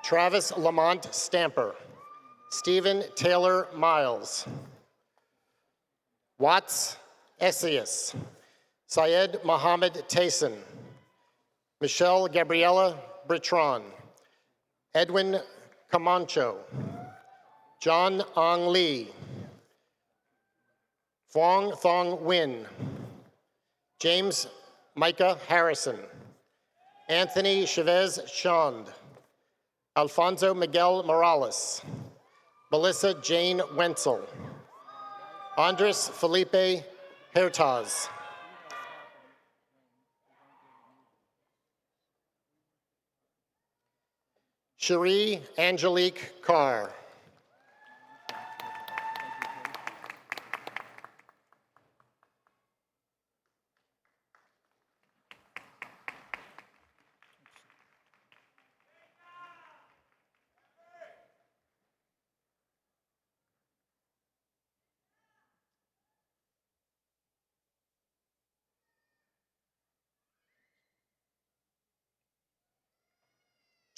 Travis Lamont Stamper, Stephen Taylor Miles, Watts Essius, Syed Mohammed Tayson, Michelle Gabriella Bertrand, Edwin Camacho, John Ong Lee, Fong Thong Nguyen, James Micah Harrison, Anthony Chavez Chand, Alfonso Miguel Morales, Melissa Jane Wenzel, Andres Felipe Hertaz, Cherie Angelique Carr,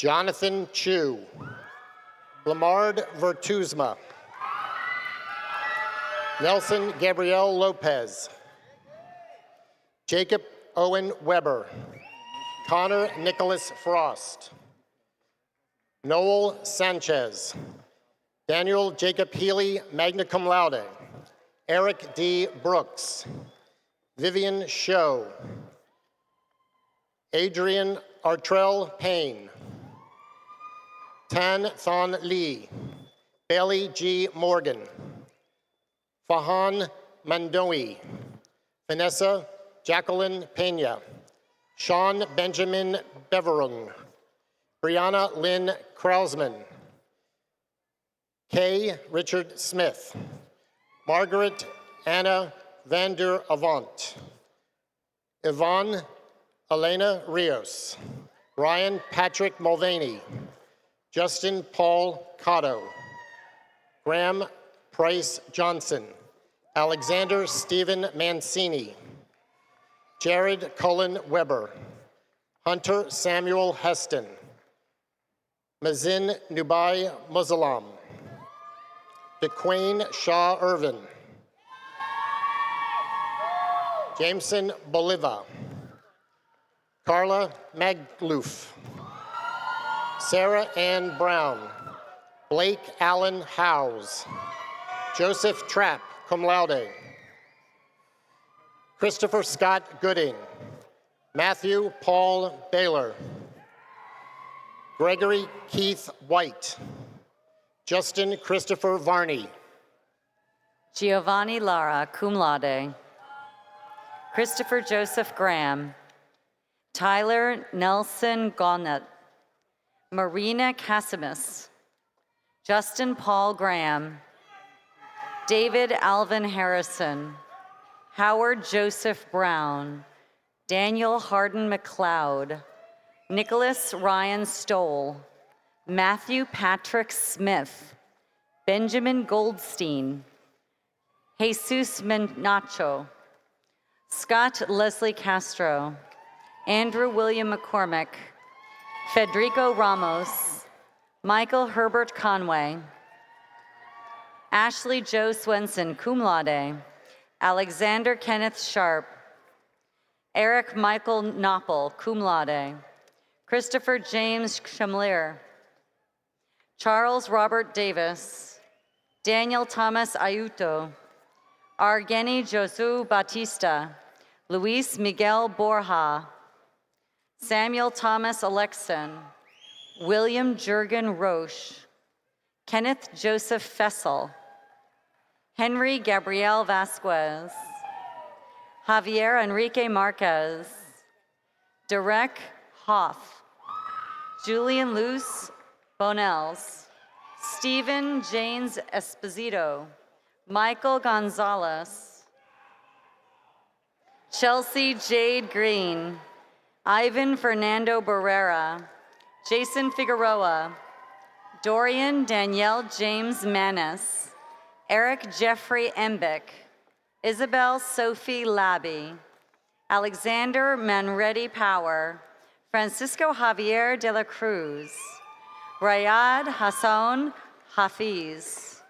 Jonathan Chu, Lamard Vertuzma, Nelson Gabriel Lopez, Jacob Owen Weber, Connor Nicholas Frost, Noel Sanchez, Daniel Jacob Healy, magna cum laude, Eric D. Brooks, Vivian Show, Adrian Artrell Payne, Tan Thon Lee, Bailey G. Morgan, Fahan Mandowi, Vanessa Jacqueline Pena, Sean Benjamin Beverung, Brianna Lynn Krausman, Kay Richard Smith, Margaret Anna Vander Avant, Yvonne Elena Rios, Ryan Patrick Mulvaney, Justin Paul Cotto, Graham Price Johnson, Alexander Stephen Mancini, Jared Cullen Weber, Hunter Samuel Heston, Mazin Nubai Muzalam, DeQuain Shaw Irvin, Jameson Boliva, Carla Magloof, Sarah Ann Brown, Blake Allen Howes, Joseph Trapp, cum laude, Christopher Scott Gooding, Matthew Paul Baylor, Gregory Keith White. Justin Christopher Varney. Giovanni Lara, cum laude. Christopher Joseph Graham. Tyler Nelson Gaunet. Marina Casimus. Justin Paul Graham. David Alvin Harrison. Howard Joseph Brown. Daniel Hardin McLeod. Nicholas Ryan Stoll. Matthew Patrick Smith. Benjamin Goldstein. Jesus Menacho. Scott Leslie Castro. Andrew William McCormick. Federico Ramos. Michael Herbert Conway. Ashley Jo Swenson, cum laude. Alexander Kenneth Sharp. Eric Michael Knoppel, cum laude. Christopher James Chamlier. Charles Robert Davis. Daniel Thomas Ayuto. Argeni Josu Batista. Luis Miguel Borja. Samuel Thomas Alexson. William Jurgen Roche. Kenneth Joseph Fessel. Henry Gabriel Vasquez. Javier Enrique Marquez. Derek Hoff. Julian Luce Bonels. Stephen James Esposito. Michael Gonzalez. Chelsea Jade Green. Ivan Fernando Barrera. Jason Figueroa. Dorian Danielle James Manis. Eric Jeffrey Embick. Isabel Sophie Labby. Alexander Manready Power. Francisco Javier de la Cruz. Rayad Hassan Hafiz.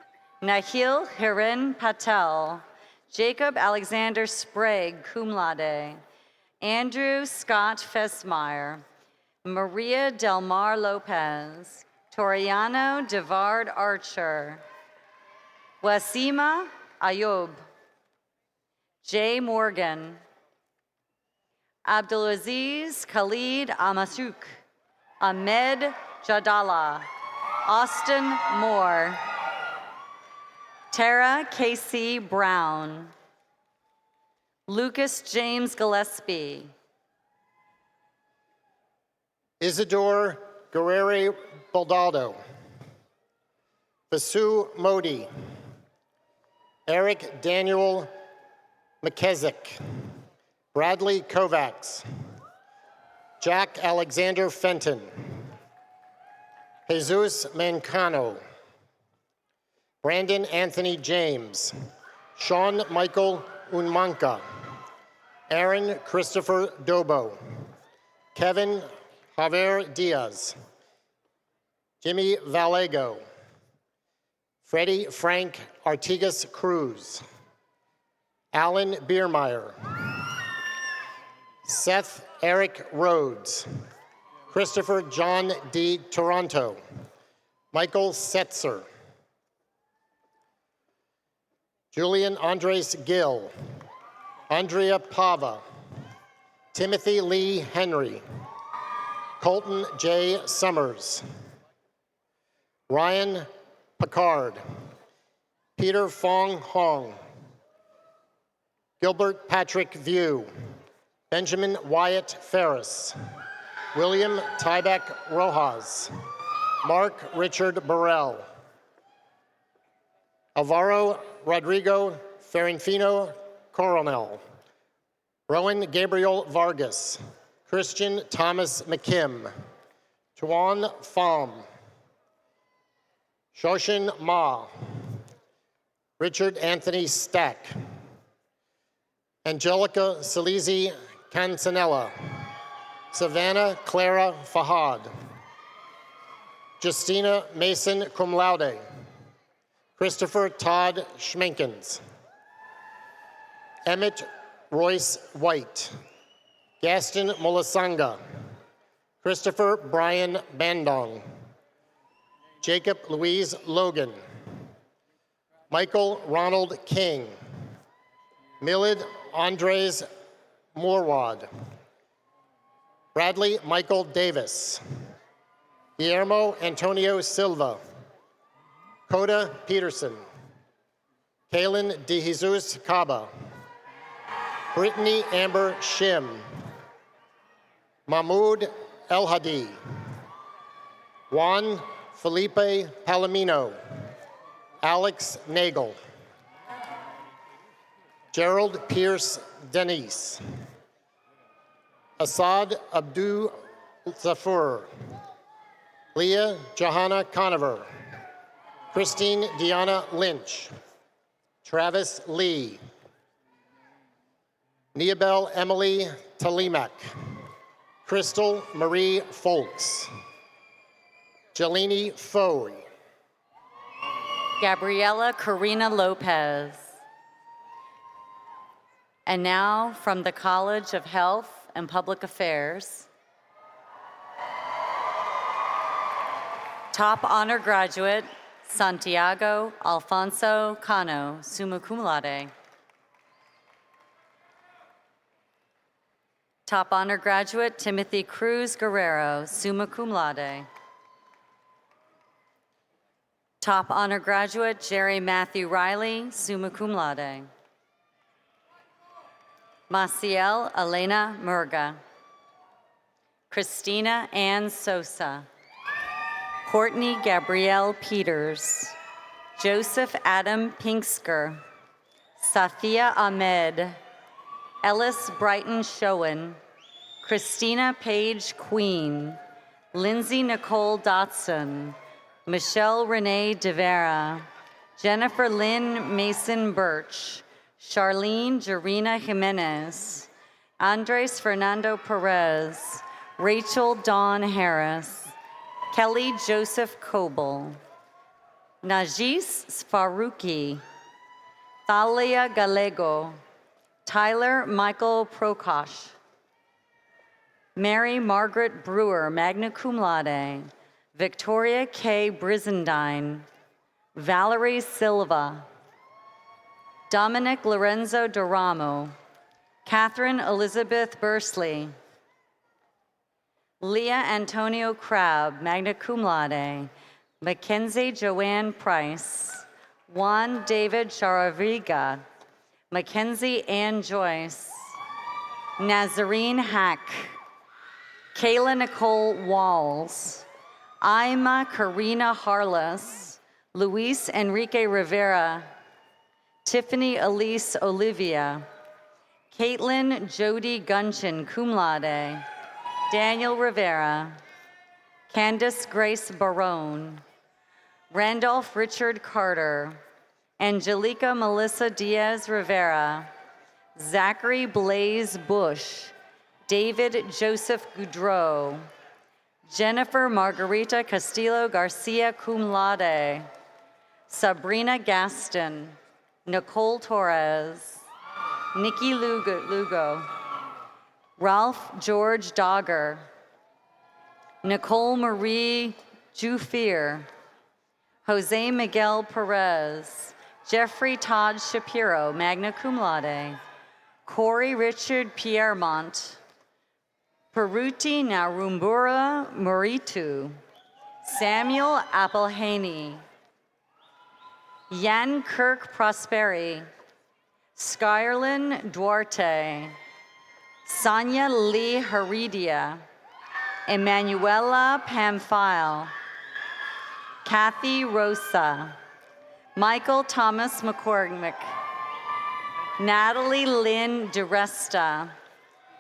Nahil Hiren Patel. Jacob Alexander Sprague, cum laude. Andrew Scott Fesmeyer. Maria Del Mar Lopez. Toriano Devard Archer. Wasima Ayub. Jay Morgan. Abdulaziz Khalid Amasuk. Ahmed Jadala. Austin Moore. Tara Casey Brown. Lucas James Gillespie. Isidore Guerrero Baldado. Vasu Modi. Eric Daniel McKezick. Bradley Kovacs. Jack Alexander Fenton. Jesus Mancano. Brandon Anthony James. Sean Michael Unmanka. Aaron Christopher Dobo. Kevin Javier Diaz. Jimmy Valego. Freddie Frank Artigas Cruz. Alan Biermeyer. Seth Eric Rhodes. Christopher John D. Toronto. Michael Setzer. Julian Andres Gill. Andrea Pava. Timothy Lee Henry. Colton J. Summers. Ryan Picard. Peter Fong Hong. Gilbert Patrick View. Benjamin Wyatt Ferris. William Tybeck Rojas. Mark Richard Burrell. Alvaro Rodrigo Ferrinfino Coronel. Rowan Gabriel Vargas. Christian Thomas McKim. Tuan Pham. Shoshin Ma. Richard Anthony Stack. Angelica Salisi Cansanella. Savannah Clara Fahad. Justina Mason cum laude. Christopher Todd Schmenkins. Emmett Royce White. Gaston Molasanga. Christopher Brian Bandong. Jacob Louise Logan. Michael Ronald King. Milad Andres Morwad. Bradley Michael Davis. Guillermo Antonio Silva, Coda Peterson, Kaylin De Jesus Caba, Brittany Amber Shim, Mahmoud El Hadi, Juan Felipe Palomino, Alex Nagel, Gerald Pierce Denise, Assad Abdul Zafur, Leah Johanna Conover, Christine Deanna Lynch, Travis Lee, Neabel Emily Talimak, Crystal Marie Folks, Jelini Foy, Gabriela Karina Lopez. And now from the College of Health and Public Affairs, top honor graduate, Santiago Alfonso Cano, summa cum laude. Top honor graduate, Timothy Cruz Guerrero, summa cum laude. Top honor graduate, Jerry Matthew Riley, summa cum laude. Maciel Elena Murga. Christina Ann Sosa. Courtney Gabrielle Peters. Joseph Adam Pinksker. Safia Ahmed. Ellis Brighton Showen. Christina Page Queen. Lindsay Nicole Dotson. Michelle Renee DeVera. Jennifer Lynn Mason Birch. Charlene Jarena Jimenez. Andres Fernando Perez. Rachel Dawn Harris. Kelly Joseph Coble. Najis Faruqi. Thalia Gallego. Tyler Michael Prokosh. Mary Margaret Brewer, magna cum laude. Victoria K. Brizendine. Valerie Silva. Dominic Lorenzo Doramo. Catherine Elizabeth Bursley. Leah Antonio Crabb, magna cum laude. Mackenzie Joanne Price. Juan David Charaviga. Mackenzie Ann Joyce. Nazarene Hack. Kayla Nicole Walls. Ima Karina Harless. Luis Enrique Rivera. Tiffany Elise Olivia. Caitlin Jody Gunchin, cum laude. Daniel Rivera. Candace Grace Barone. Randolph Richard Carter. Angelica Melissa Diaz Rivera. Zachary Blaze Bush. David Joseph Goudreau. Jennifer Margarita Castillo Garcia, cum laude. Sabrina Gaston. Nicole Torres. Nikki Lugo. Ralph George Dogger. Nicole Marie Jufir. Jose Miguel Perez. Jeffrey Todd Shapiro, magna cum laude. Corey Richard Piermont. Peruti Narumbura Muritu. Samuel Applehaney. Yan Kirk Prosperi. Skyrlyn Duarte. Sonia Lee Heredia. Emanuela Pamphile. Kathy Rosa. Michael Thomas McCormick. Natalie Lynn DeResta.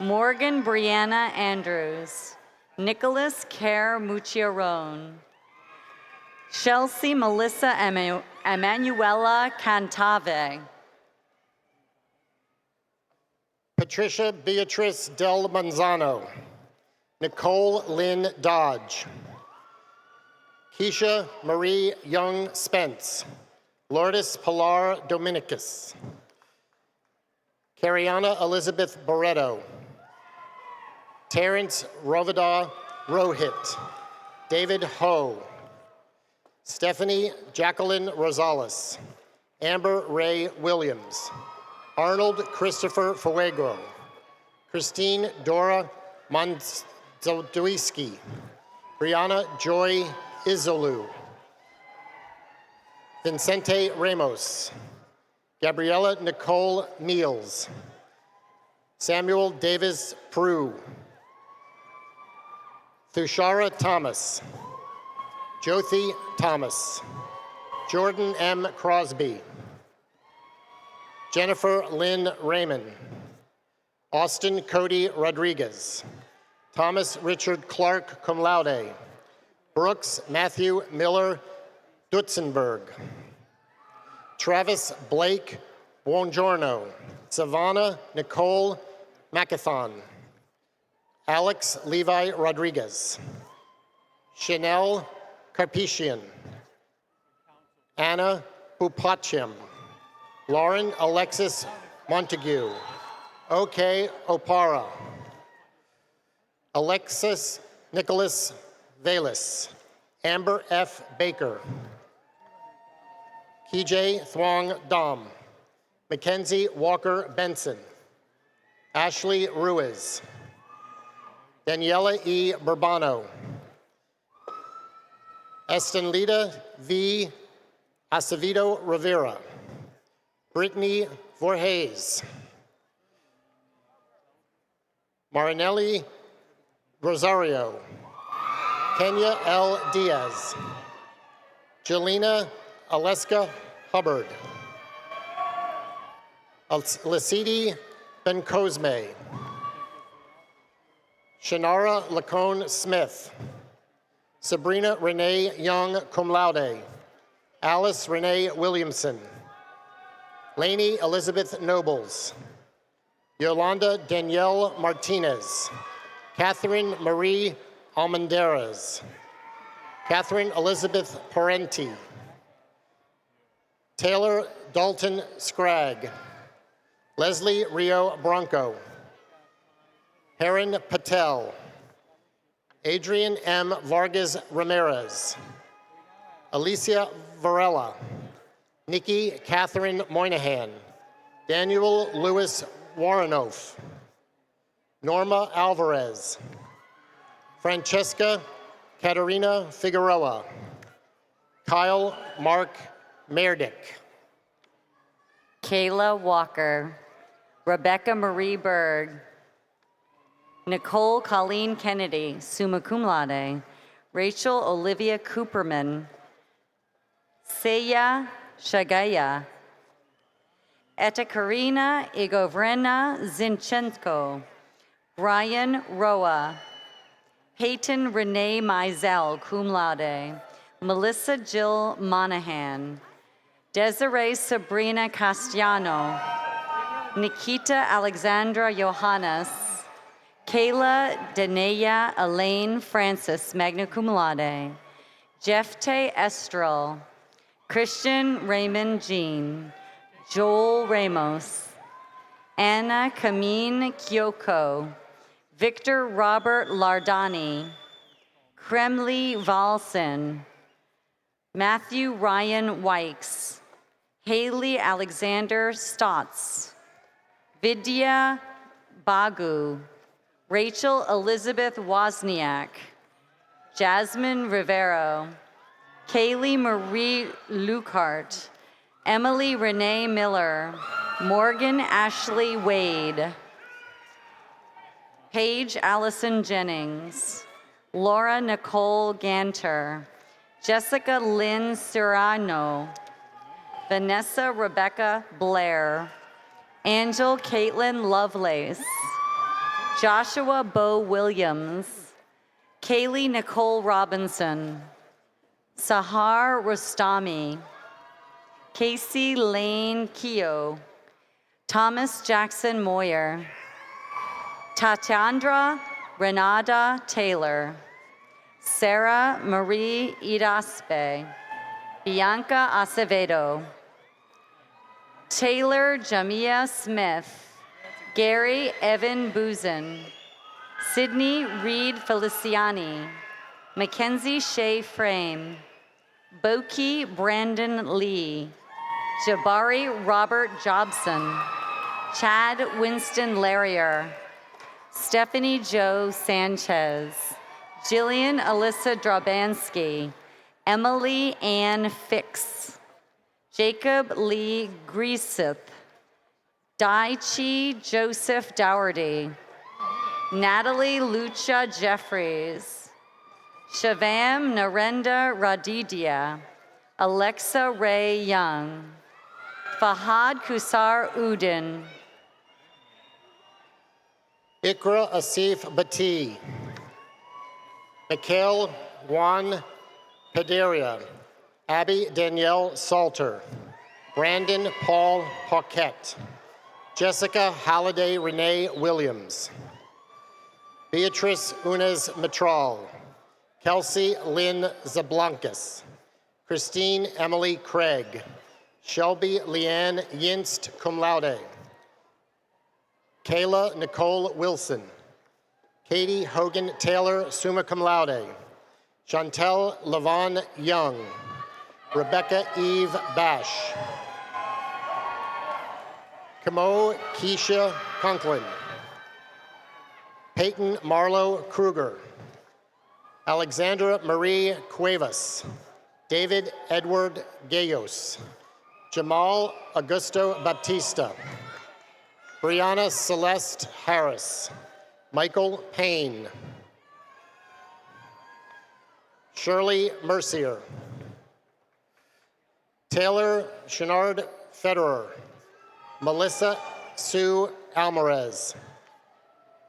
Morgan Brianna Andrews. Nicholas Kerr Mucciarone. Chelsea Melissa Emanuela Cantave. Patricia Beatrice Del Manzano. Nicole Lynn Dodge. Keisha Marie Young Spence. Lourdes Pilar Dominicus. Cariana Elizabeth Barreto. Terrence Rovida Rohit. David Ho. Stephanie Jacqueline Rosales. Amber Ray Williams. Arnold Christopher Fuegro. Christine Dora Mondowiski. Brianna Joy Izolu, Vincente Ramos, Gabriella Nicole Niels, Samuel Davis Prue, Thushara Thomas, Jyothi Thomas, Jordan M. Crosby, Jennifer Lynn Raymond, Austin Cody Rodriguez, Thomas Richard Clark, cum laude, Brooks Matthew Miller Dutzenberg, Travis Blake Buongiorno, Savannah Nicole Macathon, Alex Levi Rodriguez, Chanel Carpetian, Anna Pupachem, Lauren Alexis Montague, OK Opara, Alexis Nicholas Velis, Amber F. Baker, KJ Thuong Dom, Mackenzie Walker Benson, Ashley Ruiz, Daniela E. Burbano, Estenlita V. Acevedo Rivera, Brittany Voorhees, Marinelli Rosario, Kenya L. Diaz, Jelena Aleska Hubbard, Lasidi Ben Cosme, Shanara Lacone Smith, Sabrina Renee Young, cum laude, Alice Renee Williamson, Lainey Elizabeth Nobles, Yolanda Danielle Martinez, Catherine Marie Almendarez, Catherine Elizabeth Parenti, Taylor Dalton Scragg, Leslie Rio Bronco, Heron Patel, Adrian M. Vargas Ramirez, Alicia Varela, Nikki Catherine Moynihan, Daniel Lewis Warrenoff, Norma Alvarez, Francesca Katerina Figueroa, Kyle Mark Merdick, Kayla Walker, Rebecca Marie Berg, Nicole Colleen Kennedy, summa cum laude, Rachel Olivia Cooperman, Seya Shagaya, Ekaterina Igovrena Zinchenko, Brian Roa, Peyton Renee Mizell, cum laude, Melissa Jill Monahan, Desiree Sabrina Castellano, Nikita Alexandra Johannes, Kayla Danea Elaine Francis, magna cum laude, Jefte Estrel, Christian Raymond Jean, Joel Ramos, Anna Kamine Kyoko, Victor Robert Lardani, Kremli Valsen, Matthew Ryan Wykes, Haley Alexander Stotts, Vidya Bagu, Rachel Elizabeth Wozniak, Jasmine Rivero, Kaylee Marie Lucart, Emily Renee Miller, Morgan Ashley Wade, Paige Allison Jennings, Laura Nicole Ganter, Jessica Lynn Serrano, Vanessa Rebecca Blair, Angel Caitlin Lovelace, Joshua Bo Williams, Kaylee Nicole Robinson, Sahar Rostami, Casey Lane Keogh, Thomas Jackson Moyer, Tatiandra Renata Taylor, Sarah Marie Idaspe, Bianca Acevedo, Taylor Jamia Smith, Gary Evan Boozin, Sydney Reed Feliciani, Mackenzie Shea Frame, Boki Brandon Lee, Jabari Robert Jobson, Chad Winston Larrier, Stephanie Jo Sanchez, Jillian Alyssa Drabansky, Emily Ann Fix, Jacob Lee Grieseth, Daichi Joseph Dougherty, Natalie Lucha Jeffries, Shavam Narendra Radidia, Alexa Ray Young, Fahad Kusar Udin, Ikra Asif Bati, Mikhail Juan Padaria, Abby Danielle Salter, Brandon Paul Paquette, Jessica Halliday Renee Williams, Beatrice Unez Matral, Kelsey Lynn Zablankis, Christine Emily Craig, Shelby Leanne Yinst cum laude, Kayla Nicole Wilson, Katie Hogan Taylor summa cum laude, Chantel Levon Young, Rebecca Eve Bash, Kamo Keisha Conklin, Peyton Marlowe Kruger, Alexandra Marie Cuevas, David Edward Gayos, Jamal Augusto Baptista, Brianna Celeste Harris, Michael Payne, Shirley Mercier, Taylor Chenard Federer, Melissa Sue Alvarez,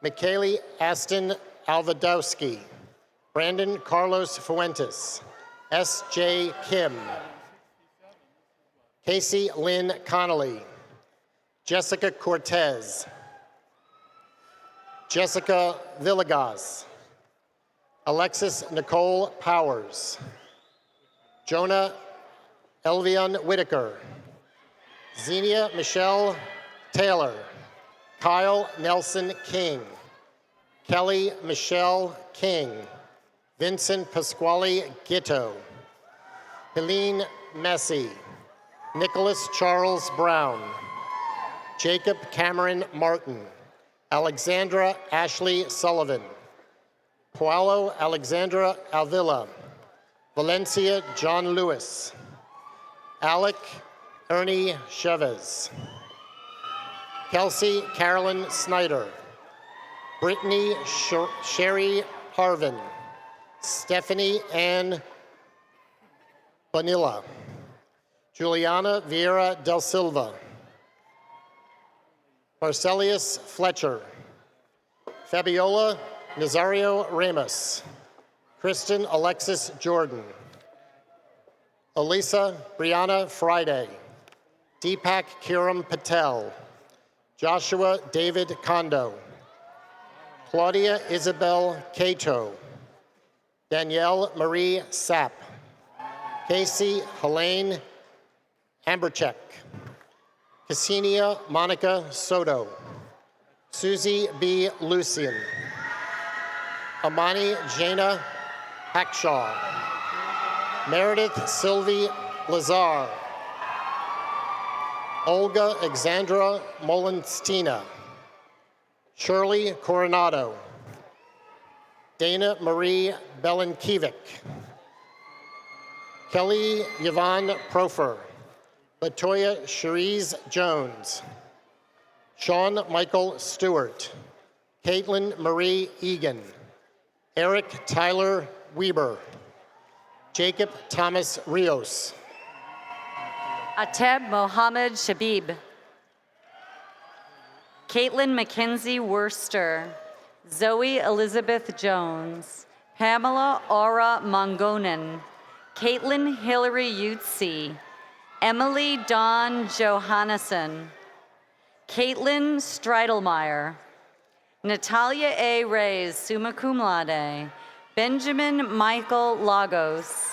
Michaeli Aston Alvadowski, Brandon Carlos Fuentes, S.J. Kim, Casey Lynn Connolly, Jessica Cortez, Jessica Villegas, Alexis Nicole Powers, Jonah Elvion Whitaker, Xenia Michelle Taylor, Kyle Nelson King, Kelly Michelle King, Vincent Pasquale Gitto, Helene Messi, Nicholas Charles Brown, Jacob Cameron Martin, Alexandra Ashley Sullivan, Paulo Alexandra Avila, Valencia John Lewis, Alec Ernie Chavez, Kelsey Carolyn Snyder, Brittany Sherry Harvin, Stephanie Ann Bonilla, Juliana Vieira del Silva, Marcelius Fletcher, Fabiola Nazario Ramos, Kristen Alexis Jordan, Elisa Brianna Friday, Deepak Kiram Patel, Joshua David Kondo, Claudia Isabel Cato, Danielle Marie Sapp, Casey Helene Ambercheck, Ksenia Monica Soto, Susie B. Lucian, Amani Jana Hackshaw, Meredith Sylvie Lazar, Olga Alexandra Molenstina, Shirley Coronado, Dana Marie Belenkiewicz, Kelly Yvonne Profer, Latoya Cherise Jones, Sean Michael Stewart, Caitlin Marie Egan, Eric Tyler Weber, Jacob Thomas Rios, Ateb Mohammed Shabib, Caitlin Mackenzie Worster, Zoe Elizabeth Jones, Pamela Aura Mongonen, Caitlin Hillary Utsi, Emily Dawn Johannesson, Caitlin Streidelmeyer, Natalia A. Reyes, summa cum laude, Benjamin Michael Lagos,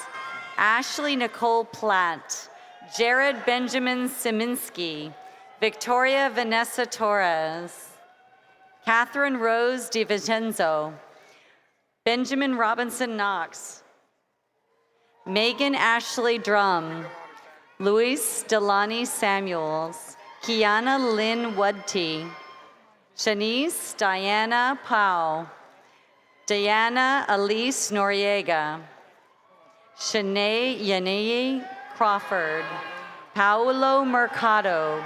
Ashley Nicole Platt, Jared Benjamin Siminski, Victoria Vanessa Torres, Catherine Rose DiVincenzo, Benjamin Robinson Knox, Megan Ashley Drum, Luis Delani Samuels, Kiana Lynn Wudty, Shanice Diana Powell, Diana Elise Noriega, Shanae Yanei Crawford, Paulo Mercado,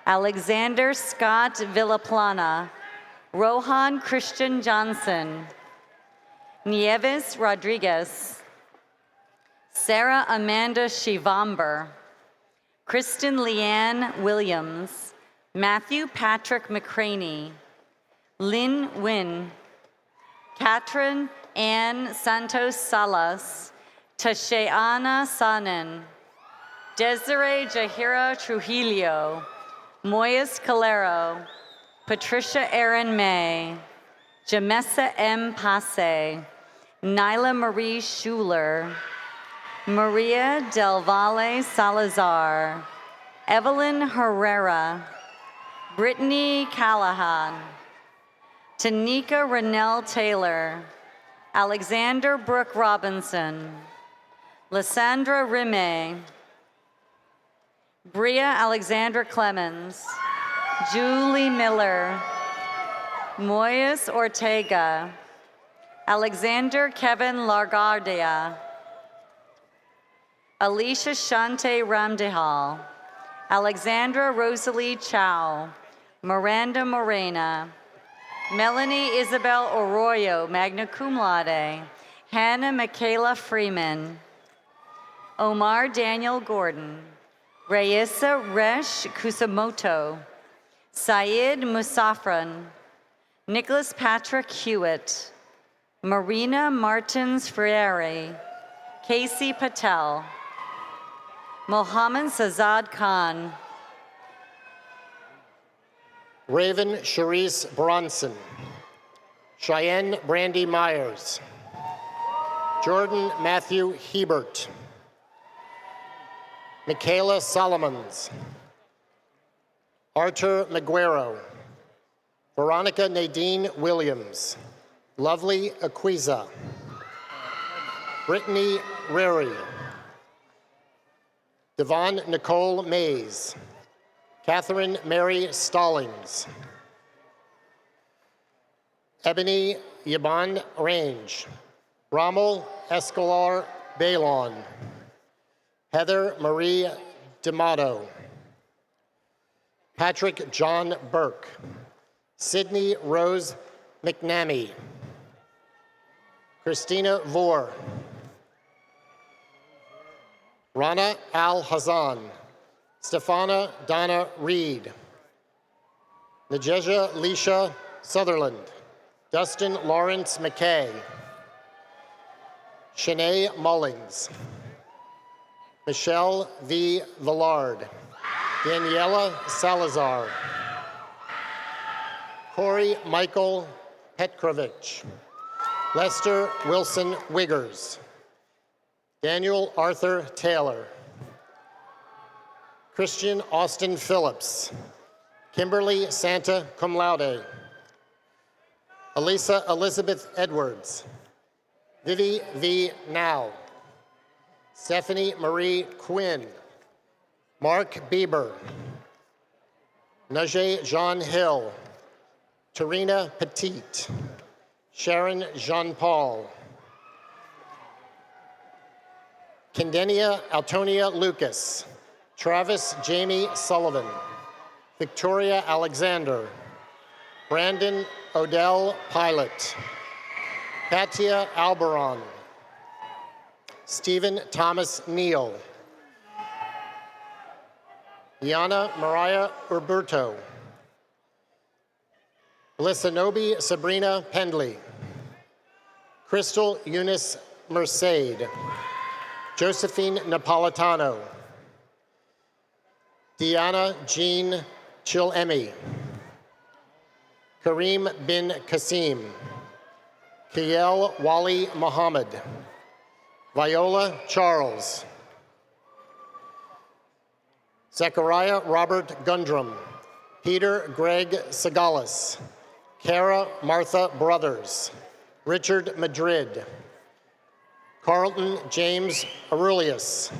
Alexander Scott Villaplana, Rohan Christian Johnson, Nieves Rodriguez, Sarah Amanda Shivamber, Kristen Leanne Williams, Matthew Patrick McCraney, Lynn Wynn, Katrin Ann Santos Salas, Tasheana Sanen, Desiree Jahira Trujillo, Moyes Calero, Patricia Erin May, Jamessa M. Passe, Nyla Marie Schuler, Maria Del Valle Salazar, Evelyn Herrera, Brittany Callahan, Tanika Rennell Taylor, Alexander Brooke Robinson, Lysandra Rime, Bria Alexandra Clemens, Julie Miller, Moyes Ortega, Alexander Kevin Largardia, Alicia Shante Ramdihal, Alexandra Rosalie Chow, Miranda Morena, Melanie Isabel Arroyo, magna cum laude, Hannah Michaela Freeman, Omar Daniel Gordon, Raissa Resh Kusamoto, Syed Musafran, Nicholas Patrick Hewitt, Marina Martins Freire, Casey Patel, Mohammed Sazad Khan, Raven Charisse Bronson, Cheyenne Brandy Myers, Jordan Matthew Hebert, Michaela Solomons, Arthur Maguero, Veronica Nadine Williams, Lovely Aquiza, Brittany Rary, Devon Nicole Mays, Catherine Mary Stallings, Ebony Yaban Range, Rommel Escalar Baylon, Heather Marie D'Amato, Patrick John Burke, Sydney Rose McNamee, Christina Vore, Rana Al Hazan, Stefana Donna Reed, Najeja Leisha Sutherland, Dustin Lawrence McKay, Shanae Mullings, Michelle V. Villard, Daniela Salazar, Corey Michael Petrovich, Lester Wilson Wiggers, Daniel Arthur Taylor, Christian Austin Phillips, Kimberly Santa Cum Laude, Elisa Elizabeth Edwards, Vivi V. Now, Stephanie Marie Quinn, Mark Bieber, Najee Jean Hill, Tarina Petit, Sharon Jean-Paul, Kendenia Altonia Lucas, Travis Jamie Sullivan, Victoria Alexander, Brandon Odell Pilot, Katia Alberon, Stephen Thomas Neal, Yana Mariah Urberto, Lissanobi Sabrina Pendley, Crystal Eunice Mercade, Josephine Napolitano, Diana Jean Chilemi, Kareem bin Qasim, Kiel Wali Muhammad, Viola Charles, Zechariah Robert Gundrum, Peter Greg Sagalis, Kara Martha Brothers, Richard Madrid, Carlton James Aurelius,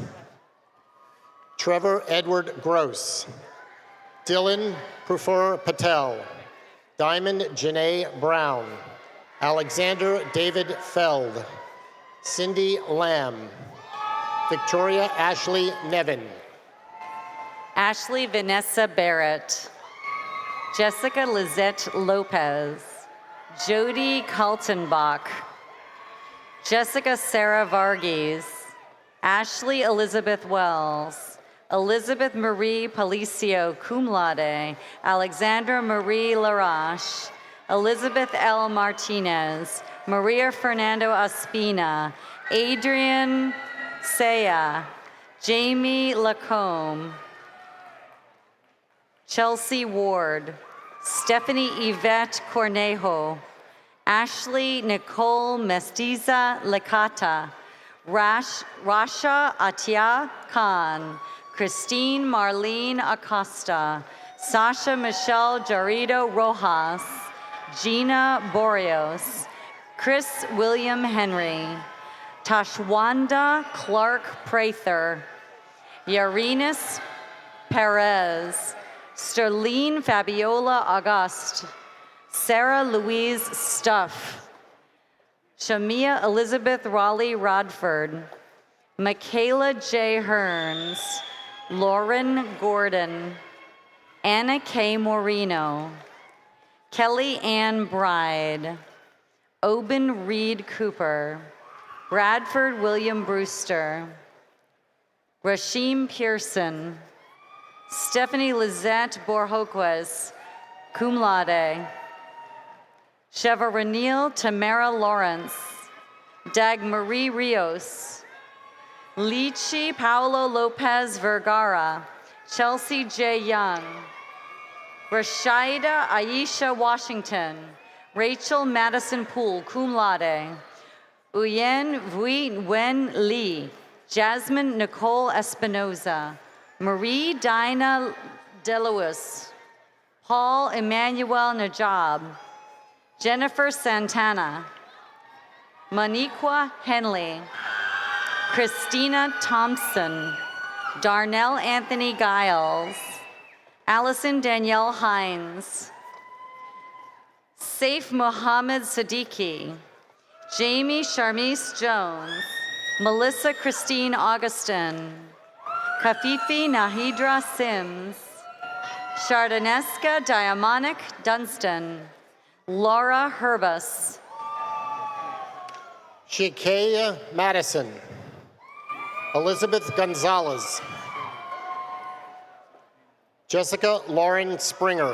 Trevor Edward Gross, Dylan Prufur Patel, Diamond Janae Brown, Alexander David Feld, Cindy Lamb, Victoria Ashley Nevin, Ashley Vanessa Barrett, Jessica Lizette Lopez, Jody Kaltenbach, Jessica Sarah Varghese, Ashley Elizabeth Wells, Elizabeth Marie Palicio, cum laude, Alexandra Marie Larache, Elizabeth L. Martinez, Maria Fernando Espina, Adrian Saya, Jamie Lacombe, Chelsea Ward, Stephanie Yvette Cornejo, Ashley Nicole Mestiza Licata, Rasha Atia Khan, Christine Marlene Acosta, Sasha Michelle Jarrido Rojas, Gina Boreos, Chris William Henry, Tashwanda Clark Prather, Yarinis Perez, Sterling Fabiola Auguste, Sarah Louise Stuff, Shamia Elizabeth Raleigh Rodford, Michaela J. Hearns, Lauren Gordon, Anna K. Moreno, Kelly Ann Bride, Oben Reed Cooper, Bradford William Brewster, Rasheem Pearson, Stephanie Lizette Borjoquez, cum laude, Sheva Ranil Tamara Lawrence, Dag Marie Rios, Lichi Paulo Lopez Vergara, Chelsea J. Young, Rashida Aisha Washington, Rachel Madison Poole, cum laude, Uyen Vui Wen Lee, Jasmine Nicole Espinoza, Marie Dinah Deluis, Paul Emmanuel Najab, Jennifer Santana, Moniqua Henley, Christina Thompson, Darnell Anthony Giles, Allison Danielle Hines, Saif Mohammed Siddiqui, Jamie Sharmise Jones, Melissa Christine Augustin, Kafifi Nahidra Sims, Shardaneska Diamonic Dunstan, Laura Herbus, Shikeya Madison, Elizabeth Gonzalez, Jessica Lauren Springer,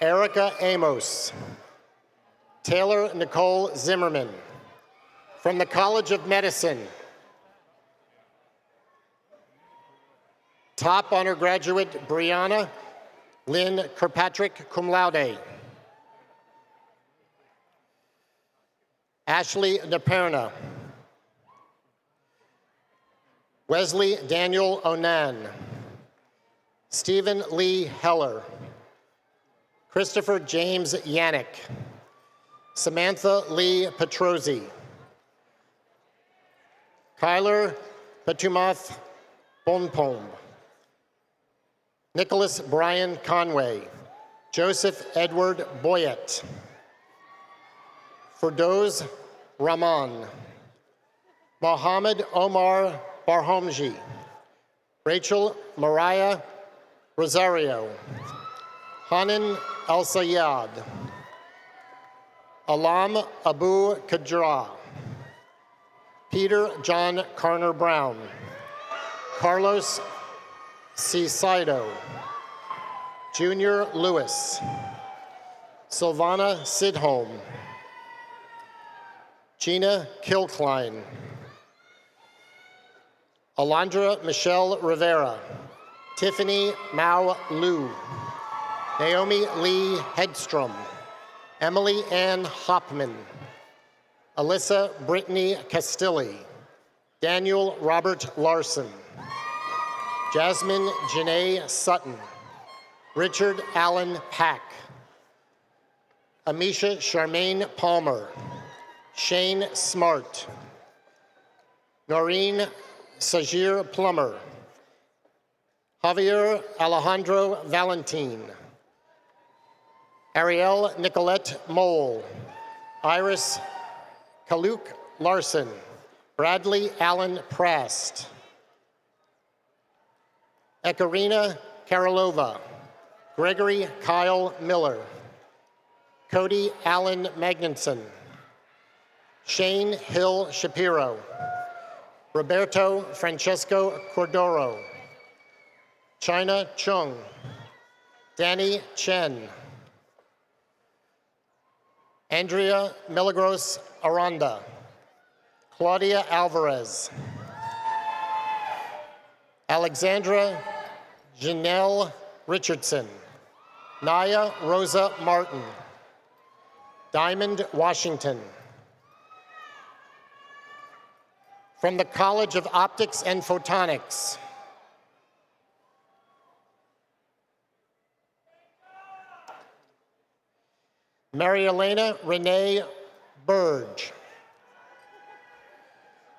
Erica Amos, Taylor Nicole Zimmerman. From the College of Medicine, top honor graduate Brianna Lynn Kirkpatrick, cum laude. Ashley Naperna, Wesley Daniel Onan, Stephen Lee Heller, Christopher James Yannick, Samantha Lee Petrozzi, Kyler Petumath Bonpombe, Nicholas Brian Conway, Joseph Edward Boyett, Firdoz Rahman, Mohammed Omar Barhomji, Rachel Mariah Rosario, Hanan El Sayed, Alam Abu Kadra, Peter John Carner Brown, Carlos Cicaido, Junior Lewis, Silvana Sidholm, Gina Kilkline, Alondra Michelle Rivera, Tiffany Mao Liu, Naomi Lee Hedstrom, Emily Ann Hopman, Alyssa Brittany Castilli, Daniel Robert Larson, Jasmine Janae Sutton, Richard Allen Pack, Amisha Charmaine Palmer, Shane Smart, Noreen Sajir Plummer, Javier Alejandro Valentin, Ariel Nicolette Mole, Iris Kaluk Larson, Bradley Allen Prast, Ekarina Karolova, Gregory Kyle Miller, Cody Allen Magnuson, Shane Hill Shapiro, Roberto Francesco Cordoro, China Chung, Danny Chen, Andrea Milagros Aranda, Claudia Alvarez, Alexandra Janelle Richardson, Naya Rosa Martin, Diamond Washington. From the College of Optics and Photonics, Mary Elena Renee Burge,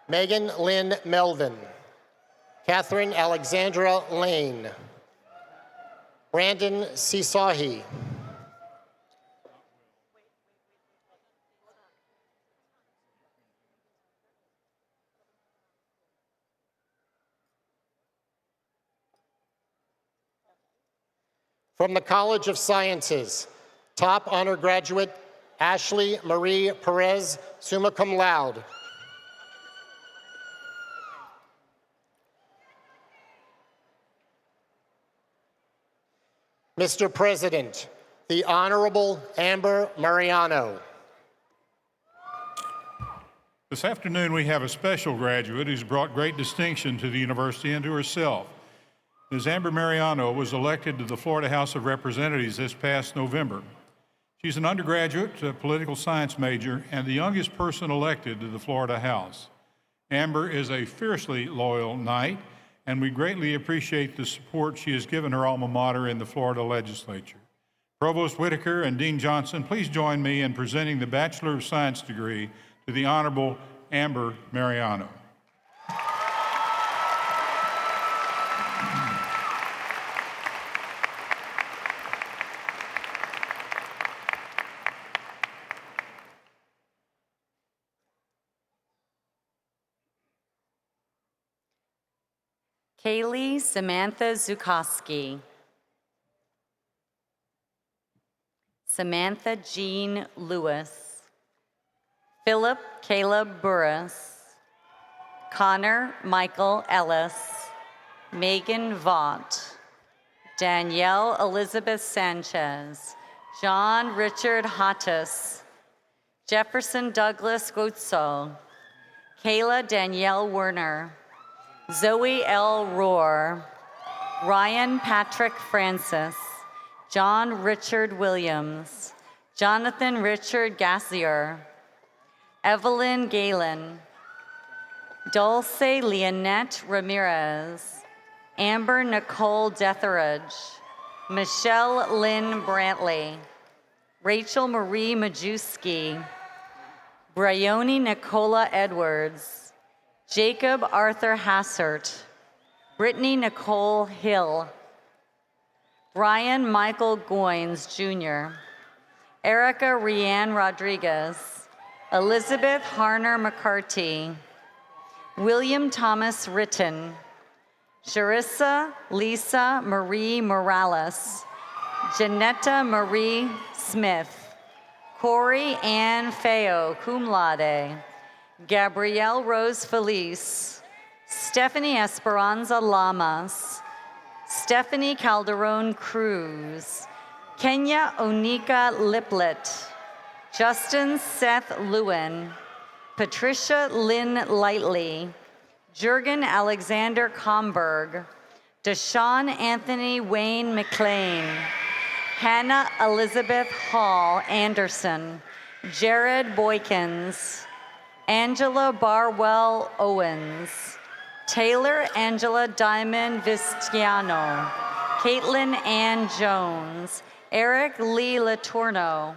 Megan Lynn Melvin, Catherine Alexandra Lane, Brandon Sisahi, from the College of Sciences, top honor graduate Ashley Marie Perez, summa cum laude. Mr. President, the Honorable Amber Mariano. This afternoon, we have a special graduate who's brought great distinction to the university and to herself. Ms. Amber Mariano was elected to the Florida House of Representatives this past November. She's an undergraduate, a political science major, and the youngest person elected to the Florida House. Amber is a fiercely loyal Knight, and we greatly appreciate the support she has given her alma mater in the Florida legislature. Provost Whitaker and Dean Johnson, please join me in presenting the Bachelor of Science degree to the Honorable Amber Mariano. Kaylee Samantha Zukowski. Samantha Jean Lewis. Philip Caleb Burris. Connor Michael Ellis. Megan Vaught. Danielle Elizabeth Sanchez. John Richard Hattis. Jefferson Douglas Gutso. Kayla Danielle Werner. Zoe L. Rohr, Ryan Patrick Francis, John Richard Williams, Jonathan Richard Gassier, Evelyn Galen, Dulce Leonette Ramirez, Amber Nicole Detheridge, Michelle Lynn Brantley, Rachel Marie Majewski, Bryony Nicola Edwards, Jacob Arthur Hassert, Brittany Nicole Hill, Brian Michael Goins Jr., Erica Rianne Rodriguez, Elizabeth Harner McCarty, William Thomas Ritten, Charissa Lisa Marie Morales, Janetta Marie Smith, Corey Ann Feo, cum laude, Gabrielle Rose Felice, Stephanie Esperanza Lamas, Stephanie Calderon Cruz, Kenya Onika Liplet, Justin Seth Lewin, Patricia Lynn Lightly, Jurgen Alexander Comberg, Deshaun Anthony Wayne McLean, Hannah Elizabeth Hall Anderson, Jared Boykins, Angela Barwell Owens, Taylor Angela Diamond Vistiano, Caitlin Ann Jones, Eric Lee Latourneau,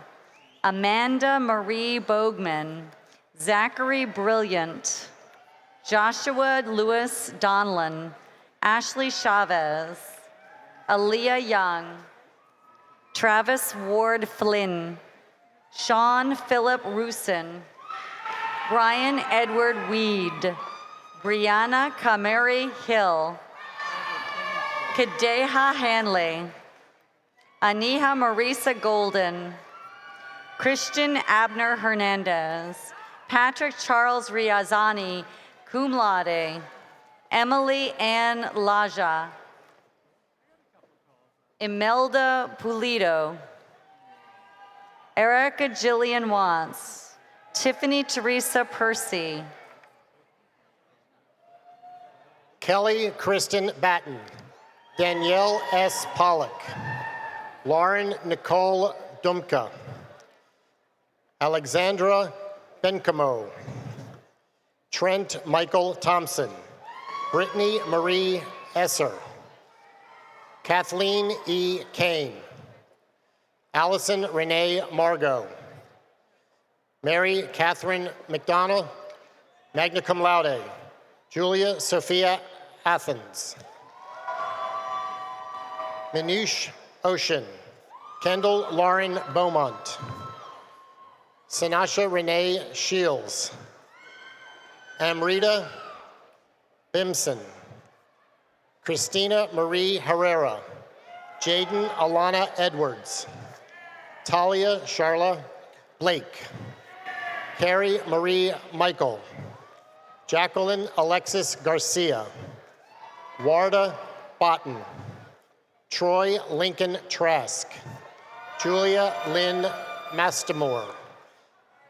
Amanda Marie Bogman, Zachary Brilliant, Joshua Lewis Donlin, Ashley Chavez, Aaliyah Young, Travis Ward Flynn, Sean Philip Rusin, Brian Edward Weed, Brianna Kamari Hill, Kadeha Hanley, Aniha Marisa Golden, Christian Abner Hernandez, Patrick Charles Riazani, cum laude, Emily Ann Laja, Imelda Pulido, Erica Jillian Watts, Tiffany Teresa Percy, Kelly Kristen Batten, Danielle S. Pollock, Lauren Nicole Dumka, Alexandra Bencamo, Trent Michael Thompson, Brittany Marie Esser, Kathleen E. Kane, Allison Renee Margot, Mary Catherine McDonough, magna cum laude, Julia Sophia Athens, Minush Ocean, Kendall Lauren Beaumont, Sanasha Renee Shields, Amrita Bimson, Christina Marie Herrera, Jaden Alana Edwards, Talia Charla Blake, Carrie Marie Michael, Jacqueline Alexis Garcia, Warda Botten, Troy Lincoln Trask, Julia Lynn Mastamore,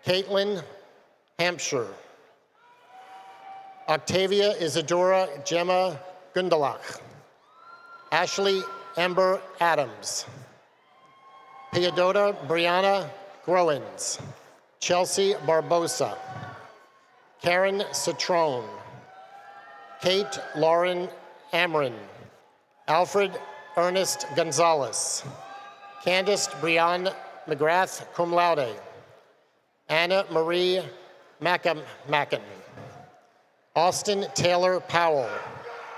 Caitlin Hampshire, Octavia Isadora Gemma Gundalach, Ashley Amber Adams, Theodora Brianna Growens, Chelsea Barbosa, Karen Citrone, Kate Lauren Amron, Alfred Ernest Gonzalez, Candace Brianne McGrath, cum laude, Anna Marie Mackin, Austin Taylor Powell,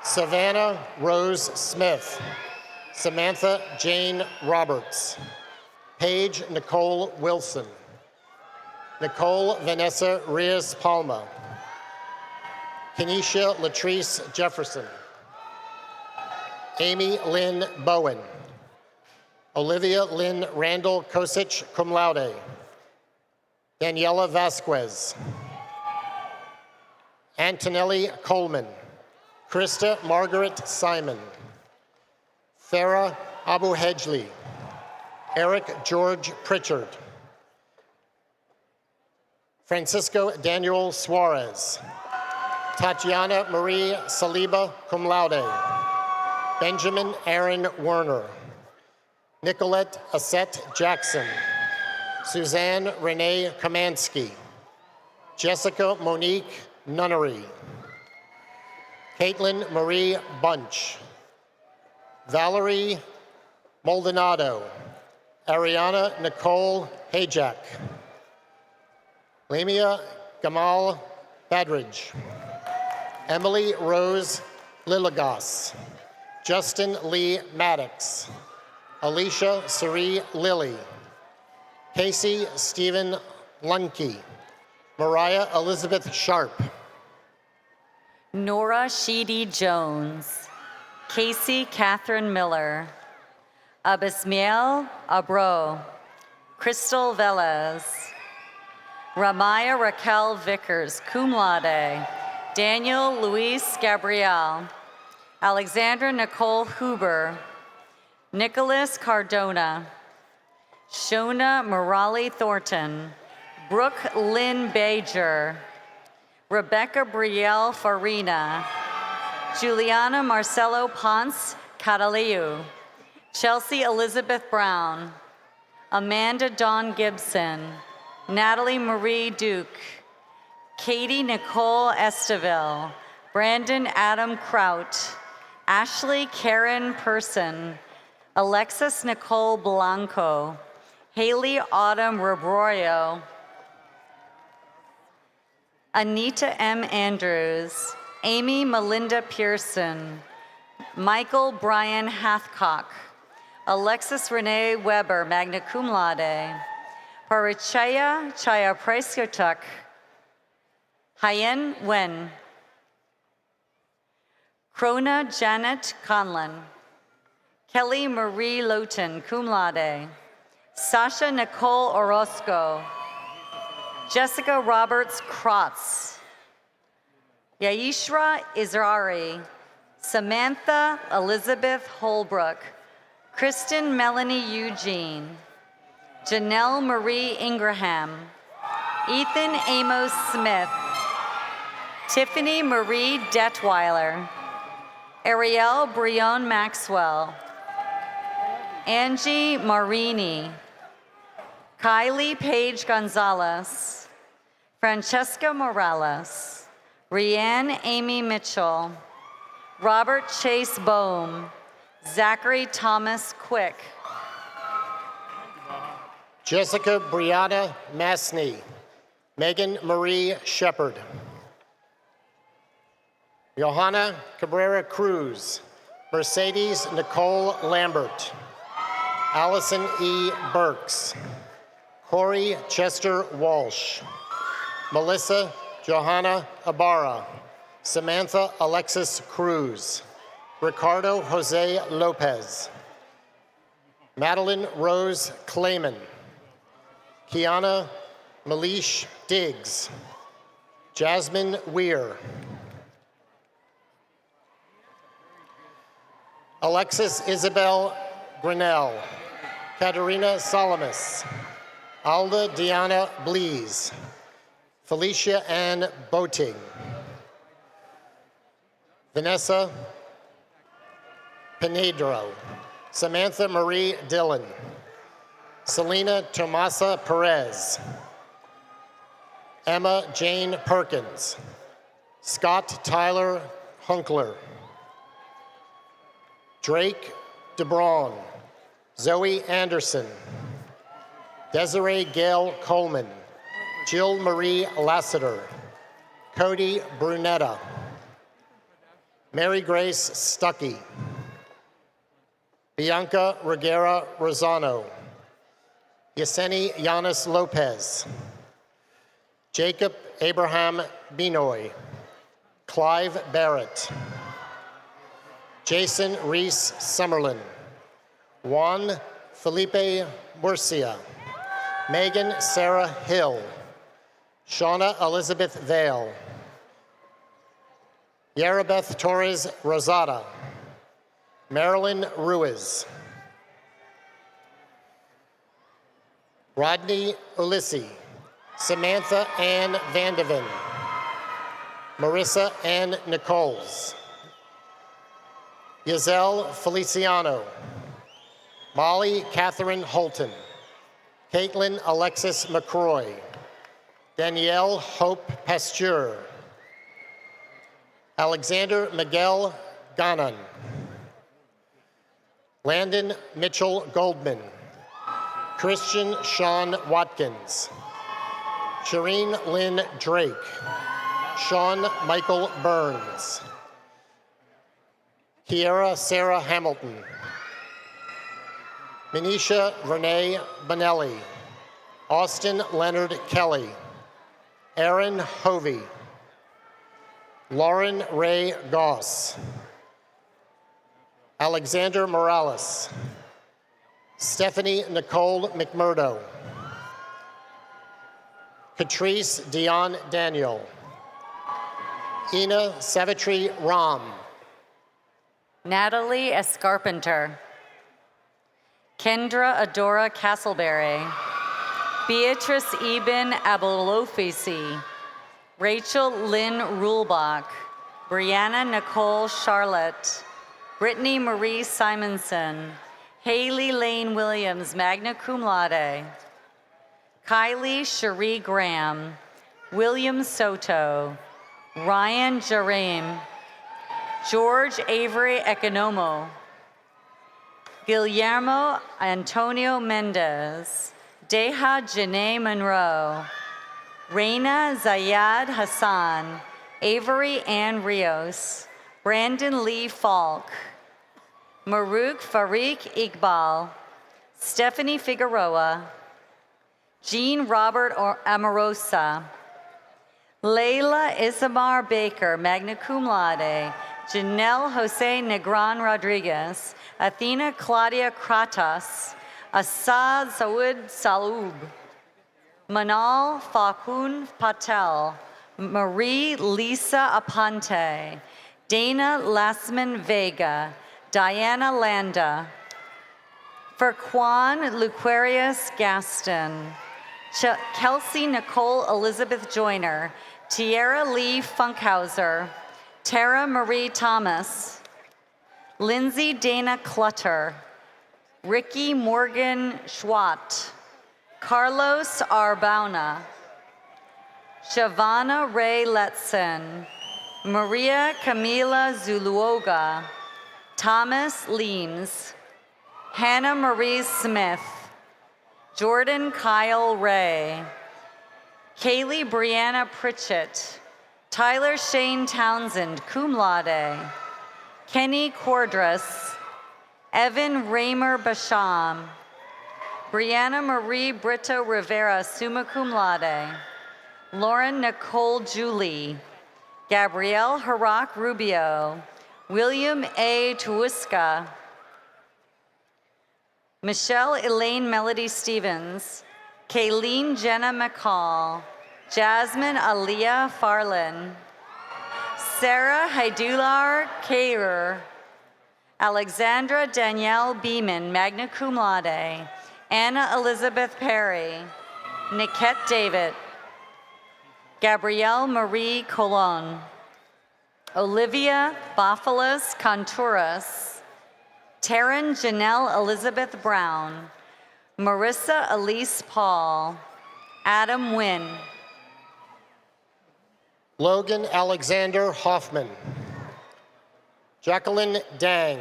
Savannah Rose Smith, Samantha Jane Roberts, Paige Nicole Wilson, Nicole Vanessa Reyes Palma, Kenesha Latrice Jefferson, Amy Lynn Bowen, Olivia Lynn Randall Kosich, cum laude, Daniela Vasquez, Antonelli Coleman, Krista Margaret Simon, Farah Abu Hedgley, Eric George Pritchard, Francisco Daniel Suarez, Tatiana Marie Saliba, cum laude, Benjamin Aaron Werner, Nicolette Assette Jackson, Suzanne Renee Kamansky, Jessica Monique Nunnery, Caitlin Marie Bunch, Valerie Maldonado, Ariana Nicole Hajak, Lamia Gamal Badridge, Emily Rose Lilligos, Justin Lee Maddox, Alicia Sari Lilly, Casey Stephen Lunke, Mariah Elizabeth Sharp, Nora Sheedy Jones, Casey Catherine Miller, Abismael Abro, Crystal Velez, Ramaya Raquel Vickers, cum laude, Daniel Luis Gabriel, Alexandra Nicole Huber, Nicholas Cardona, Shona Morali Thornton, Brooke Lynn Bajer, Rebecca Brielle Farina, Juliana Marcelo Ponce Cataliu, Chelsea Elizabeth Brown, Amanda Dawn Gibson, Natalie Marie Duke, Katie Nicole Esteville, Brandon Adam Kraut, Ashley Karen Person, Alexis Nicole Blanco, Haley Autumn Robroyo, Anita M. Andrews, Amy Melinda Pearson, Michael Brian Hathcock, Alexis Renee Weber, magna cum laude, Parichaya Chaya Preskotuk, Hyen Wen, Krona Janet Conlon, Kelly Marie Lowton, cum laude, Sasha Nicole Orozco, Jessica Roberts Krotz, Yaishra Israri, Samantha Elizabeth Holbrook, Kristen Melanie Eugene, Janelle Marie Ingraham, Ethan Amos Smith, Tiffany Marie Detweiler, Ariel Brion Maxwell, Angie Marini, Kylie Paige Gonzalez, Francesca Morales, Rianne Amy Mitchell, Robert Chase Bohm, Zachary Thomas Quick, Jessica Brianna Masney, Megan Marie Shepard, Johanna Cabrera Cruz, Mercedes Nicole Lambert, Allison E. Burks, Corey Chester Walsh, Melissa Johanna Ibarra, Samantha Alexis Cruz, Ricardo Jose Lopez, Madeline Rose Clayman, Kiana Malish Diggs, Jasmine Weir, Alexis Isabel Grinnell, Katerina Solomus, Alda Diana Blees, Felicia Ann Boating, Vanessa Pinedro, Samantha Marie Dillon, Selena Tomasa Perez, Emma Jane Perkins, Scott Tyler Hunkler, Drake DeBraun, Zoe Anderson, Desiree Gail Coleman, Jill Marie Lassiter, Cody Brunetta, Mary Grace Stuckey, Bianca Reguera Rosano, Yeseni Yanis Lopez, Jacob Abraham Benoy, Clive Barrett, Jason Reese Summerlin, Juan Felipe Murcia, Megan Sarah Hill, Shauna Elizabeth Vale, Yarabeth Torres Rosada, Marilyn Ruiz, Rodney Ulissi, Samantha Ann Vandeven, Marissa Ann Nichols, Giselle Feliciano, Molly Catherine Holton, Caitlin Alexis McCroy, Danielle Hope Pasteur, Alexander Miguel Ganan, Landon Mitchell Goldman, Christian Sean Watkins, Shireen Lynn Drake, Sean Michael Burns, Kiera Sarah Hamilton, Manisha Renee Bonelli, Austin Leonard Kelly, Aaron Hovey, Lauren Ray Goss, Alexander Morales, Stephanie Nicole McMurdo, Catrice Dion Daniel, Ina Savitri Ram, Natalie Escarpenter, Kendra Adora Castleberry, Beatrice Eben Abolofisi, Rachel Lynn Rulbach, Brianna Nicole Charlotte, Brittany Marie Simonson, Haley Lane Williams, magna cum laude, Kylie Cherie Graham, William Soto, Ryan Jareem, George Avery Economo, Guillermo Antonio Mendez, Deha Janae Monroe, Reina Zayad Hassan, Avery Ann Rios, Brandon Lee Falk, Maruk Farik Iqbal, Stephanie Figueroa, Jean Robert Amorosa, Layla Isamar Baker, magna cum laude, Janelle Jose Negron Rodriguez, Athena Claudia Kratas, Asad Saud Salub, Manal Fakun Patel, Marie Lisa Apante, Dana Lasman Vega, Diana Landa, Furquan Luquarius Gaston, Kelsey Nicole Elizabeth Joyner, Tierra Lee Funkhauser, Tara Marie Thomas, Lindsay Dana Clutter, Ricky Morgan Schwat, Carlos Arbauna, Shavana Ray Letson, Maria Camila Zuluoga, Thomas Leams, Hannah Marie Smith, Jordan Kyle Ray, Kaylee Brianna Pritchett, Tyler Shane Townsend, cum laude, Kenny Cordras, Evan Raymer Basham, Brianna Marie Brito Rivera, summa cum laude, Lauren Nicole Julie, Gabrielle Harak Rubio, William A. Tuiska, Michelle Elaine Melody Stevens, Kayleen Jenna McCall, Jasmine Aliyah Farlin, Sarah Haidular Kairer, Alexandra Danielle Beeman, magna cum laude, Anna Elizabeth Perry, Niket David, Gabrielle Marie Colon, Olivia Bafalas Conturas, Taryn Janelle Elizabeth Brown, Marissa Elise Paul, Adam Wynn, Logan Alexander Hoffman, Jacqueline Dang,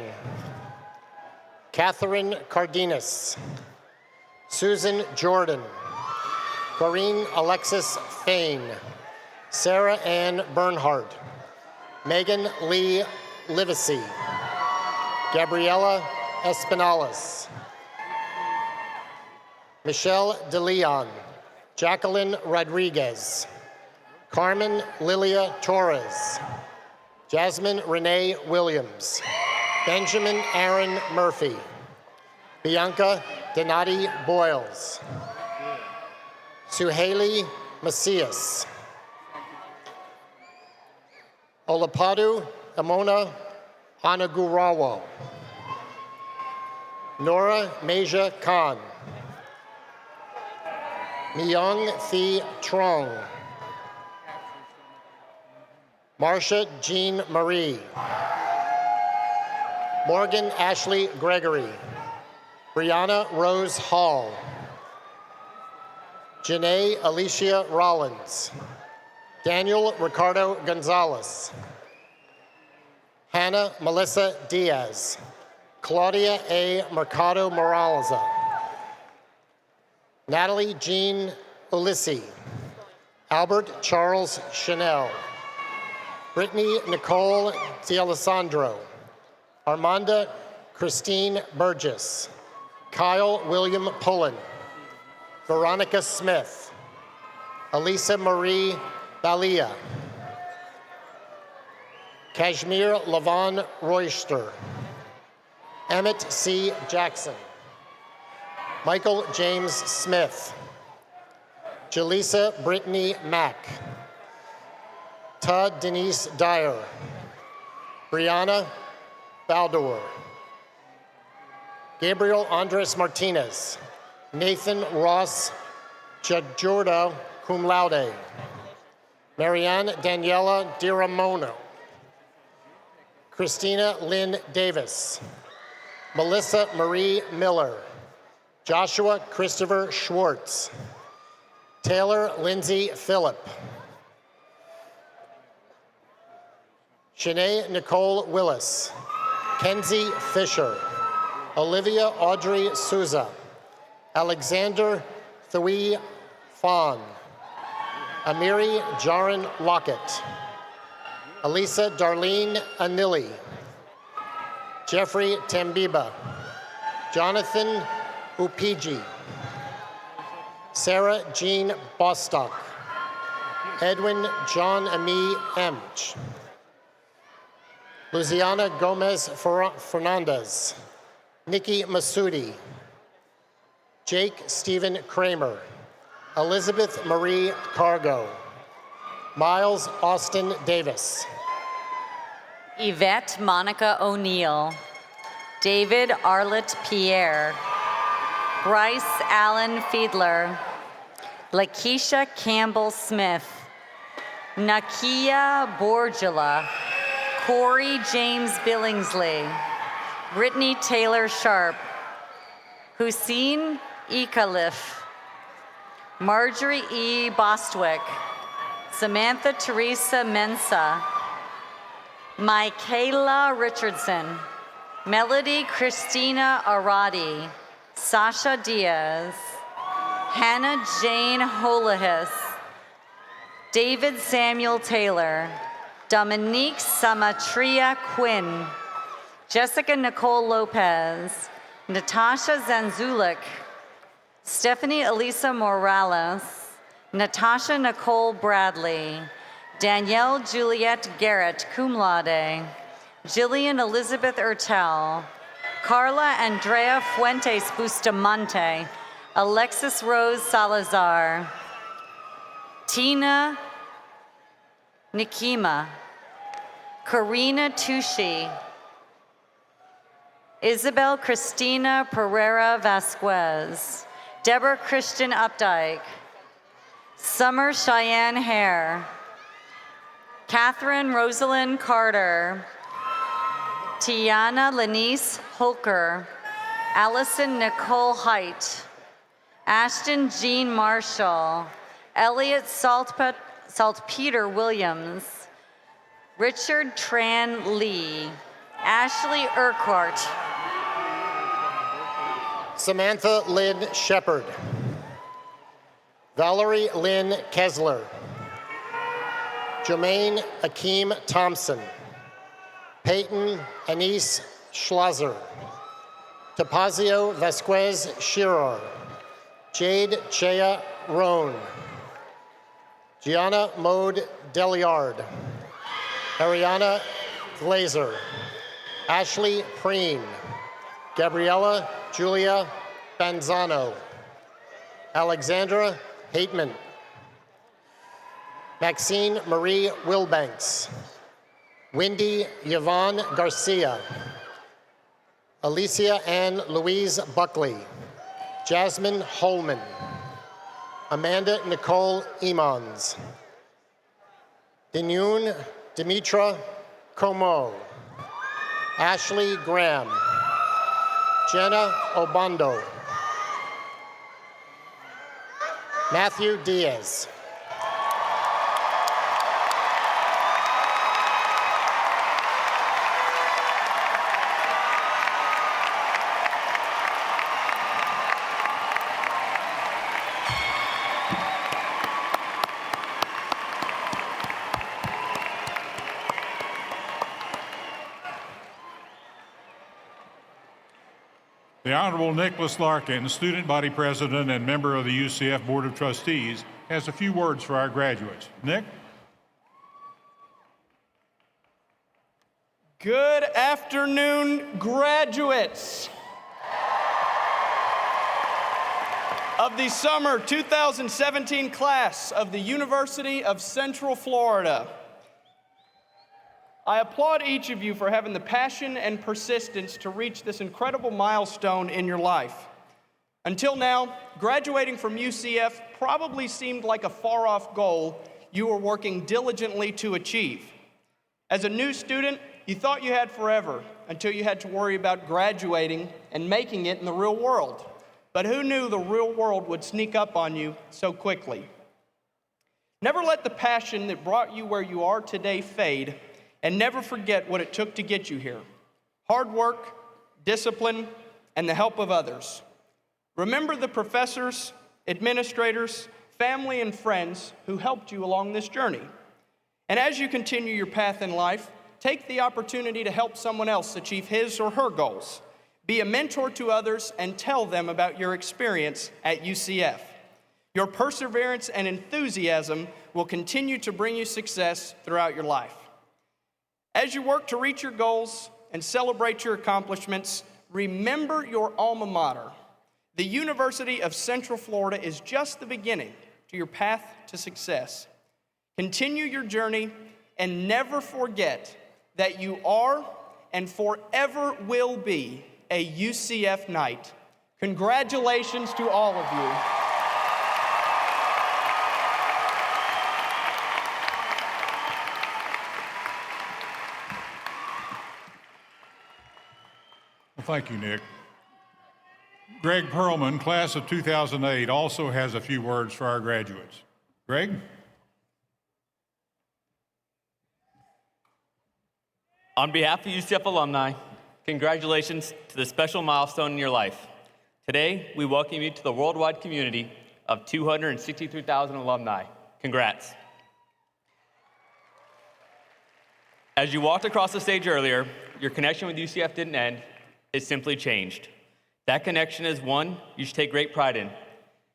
Catherine Cardenas, Susan Jordan, Corrine Alexis Fain, Sarah Ann Bernhardt, Megan Lee Livesey, Gabriella Espinales, Michelle DeLeon, Jacqueline Rodriguez, Carmen Lilia Torres, Jasmine Renee Williams, Benjamin Aaron Murphy, Bianca Donati Boyles, Suhaili Macias, Olapadu Amona Anagurawo, Nora Meja Khan, Myung Thi Trong, Marcia Jean Marie, Morgan Ashley Gregory, Brianna Rose Hall, Janae Alicia Rollins, Daniel Ricardo Gonzalez, Hannah Melissa Diaz, Claudia A. Mercado Moralza, Natalie Jean Ulissi, Albert Charles Chanel, Brittany Nicole D'Alessandro, Armanda Christine Burgess, Kyle William Pullen, Veronica Smith, Elisa Marie Balia, Kashmir Lavon Royster, Emmett C. Jackson, Michael James Smith, Jaleesa Brittany Mack, Todd Denise Dyer, Brianna Baldor, Gabriel Andres Martinez, Nathan Ross Chajorda, cum laude, Marianne Daniela DiRamono, Christina Lynn Davis, Melissa Marie Miller, Joshua Christopher Schwartz, Taylor Lindsay Phillip, Shanae Nicole Willis, Kenzie Fisher, Olivia Audrey Souza, Alexander Thui Fawn, Amiri Jaron Lockett, Elisa Darlene Anili, Jeffrey Tambiba, Jonathan Upiji, Sarah Jean Bostock, Edwin John Ami Emch, Luciana Gomez Fernandez, Nikki Masudi, Jake Stephen Kramer, Elizabeth Marie Cargo, Miles Austin Davis, Yvette Monica O'Neill, David Arlett Pierre, Bryce Allen Fiedler, Lakeisha Campbell Smith, Nakia Borgila, Corey James Billingsley, Brittany Taylor Sharp, Hussein Ekalif, Marjorie E. Bostwick, Samantha Teresa Mensa, Michaela Richardson, Melody Christina Arati, Sasha Diaz, Hannah Jane Holahis, David Samuel Taylor, Dominique Samatria Quinn, Jessica Nicole Lopez, Natasha Zanzulik, Stephanie Elisa Morales, Natasha Nicole Bradley, Danielle Juliette Garrett, cum laude, Jillian Elizabeth Ertel, Carla Andrea Fuentes Bustamante, Alexis Rose Salazar, Tina Nikima, Karina Tucci, Isabel Christina Pereira Vasquez, Deborah Christian Updike, Summer Cheyenne Hare, Catherine Rosalind Carter, Tiana Lenice Holker, Allison Nicole Height, Ashton Jean Marshall, Elliot Saltpeter Williams, Richard Tran Lee, Ashley Urquhart, Samantha Lynn Shepard, Valerie Lynn Kessler, Jermaine Akeem Thompson, Peyton Anise Schlosser, Tapazio Vasquez Shirar, Jade Chea Roan, Gianna Mode Deliard, Ariana Glazer, Ashley Preen, Gabriella Julia Banzano, Alexandra Hateman, Maxine Marie Wilbanks, Wendy Yvonne Garcia, Alicia Ann Louise Buckley, Jasmine Holman, Amanda Nicole Imons, Dinyun Dimitra Como, Ashley Graham, Jenna Obando, Matthew Diaz. The Honorable Nicholas Larkin, Student Body President and member of the UCF Board of Trustees, has a few words for our graduates. Nick? Good afternoon, graduates of the summer 2017 class of the University of Central Florida. I applaud each of you for having the passion and persistence to reach this incredible milestone in your life. Until now, graduating from UCF probably seemed like a far-off goal you were working diligently to achieve. As a new student, you thought you had forever until you had to worry about graduating and making it in the real world. But who knew the real world would sneak up on you so quickly? Never let the passion that brought you where you are today fade, and never forget what it took to get you here. Hard work, discipline, and the help of others. Remember the professors, administrators, family, and friends who helped you along this journey. And as you continue your path in life, take the opportunity to help someone else achieve his or her goals. Be a mentor to others and tell them about your experience at UCF. Your perseverance and enthusiasm will continue to bring you success throughout your life. As you work to reach your goals and celebrate your accomplishments, remember your alma mater. The University of Central Florida is just the beginning to your path to success. Continue your journey and never forget that you are and forever will be a UCF Knight. Congratulations to all of you. Well, thank you, Nick. Greg Perlman, class of 2008, also has a few words for our graduates. Greg? On behalf of UCF alumni, congratulations to the special milestone in your life. Today, we welcome you to the worldwide community of 263,000 alumni. Congrats. As you walked across the stage earlier, your connection with UCF didn't end, it simply changed. That connection is one you should take great pride in.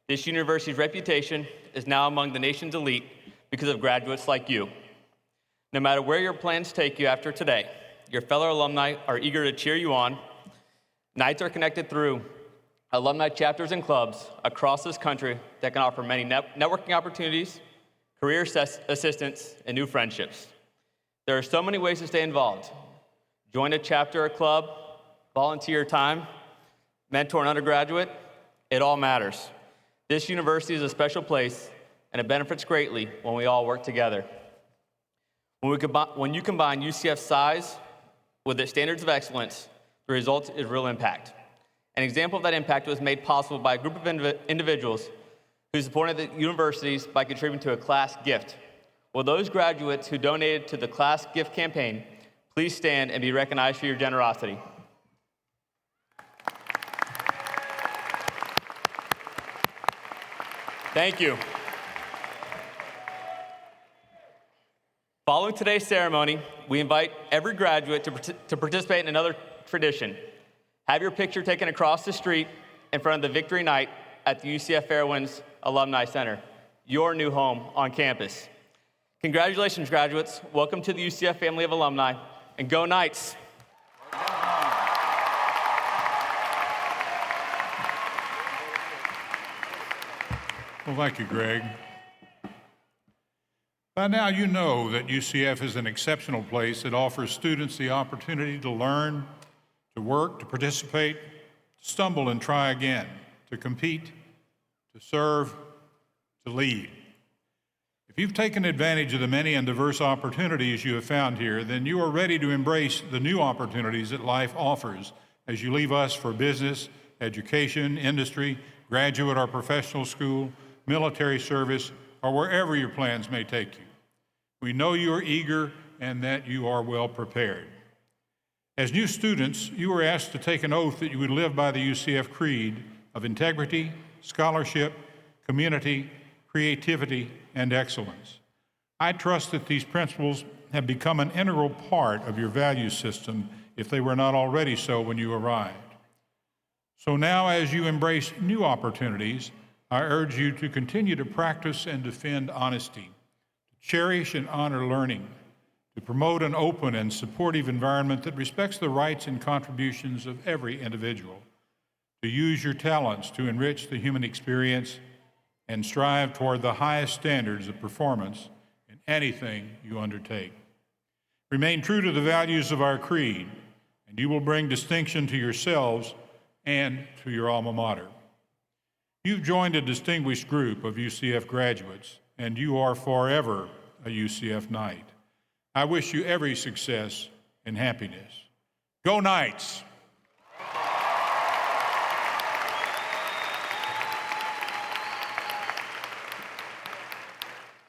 This university's reputation is now among the nation's elite because of graduates like you. No matter where your plans take you after today, your fellow alumni are eager to cheer you on. Knights are connected through alumni chapters and clubs across this country that can offer many networking opportunities, career assistance, and new friendships. There are so many ways to stay involved. Join a chapter or club, volunteer time, mentor an undergraduate, it all matters. This university is a special place, and it benefits greatly when we all work together. When you combine UCF's size with its standards of excellence, the result is real impact. An example of that impact was made possible by a group of individuals who supported the universities by contributing to a class gift. Will those graduates who donated to the class gift campaign please stand and be recognized for your generosity? Thank you. Following today's ceremony, we invite every graduate to participate in another tradition. Have your picture taken across the street in front of the Victory Night at the UCF Fairwinds Alumni Center, your new home on campus. Congratulations, graduates. Welcome to the UCF family of alumni, and go Knights. Well, thank you, Greg. By now, you know that UCF is an exceptional place that offers students the opportunity to learn, to work, to participate, to stumble and try again, to compete, to serve, to lead. If you've taken advantage of the many and diverse opportunities you have found here, then you are ready to embrace the new opportunities that life offers as you leave us for business, education, industry, graduate or professional school, military service, or wherever your plans may take you. We know you are eager and that you are well prepared. As new students, you were asked to take an oath that you would live by the UCF creed of integrity, scholarship, community, creativity, and excellence. I trust that these principles have become an integral part of your value system if they were not already so when you arrived. So now, as you embrace new opportunities, I urge you to continue to practice and defend honesty, to cherish and honor learning, to promote an open and supportive environment that respects the rights and contributions of every individual, to use your talents to enrich the human experience, and strive toward the highest standards of performance in anything you undertake. Remain true to the values of our creed, and you will bring distinction to yourselves and to your alma mater. You've joined a distinguished group of UCF graduates, and you are forever a UCF Knight. I wish you every success and happiness. Go Knights!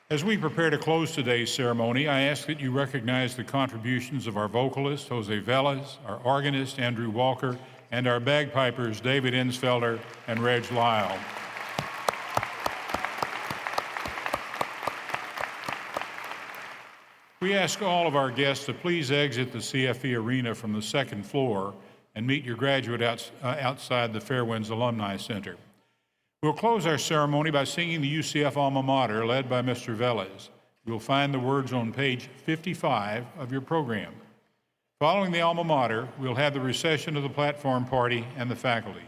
As we prepare to close today's ceremony, I ask that you recognize the contributions of our vocalist, Jose Velez, our organist, Andrew Walker, and our bagpipers, David Insfelder and Reg Lyle. We ask all of our guests to please exit the CFE arena from the second floor and meet your graduate outside the Fairwinds Alumni Center. We'll close our ceremony by singing the UCF alma mater led by Mr. Velez. You'll find the words on page 55 of your program. Following the alma mater, we'll have the recession of the platform party and the faculty.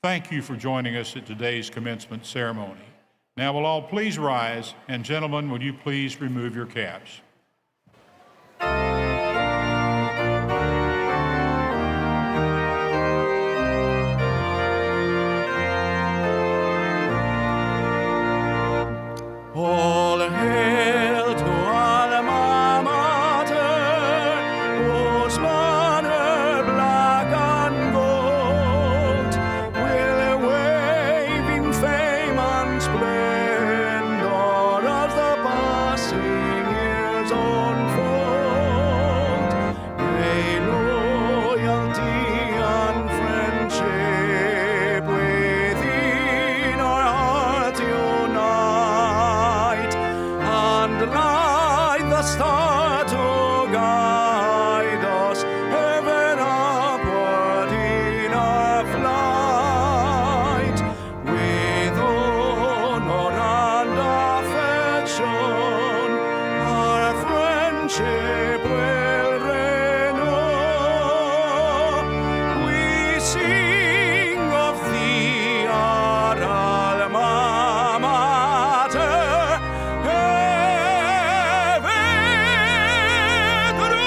Thank you for joining us at today's commencement ceremony. Now will all please rise, and gentlemen, will you please remove your caps? All hail to Alma Mater, whose banner black and gold will wave in fame and splendor as the passing years unfold. May loyalty and friendship within our hearts unite, and light the star to guide us ever upward in our flight. With honor and affection, our friendship will renew. We sing of thee, our alma mater, ever true.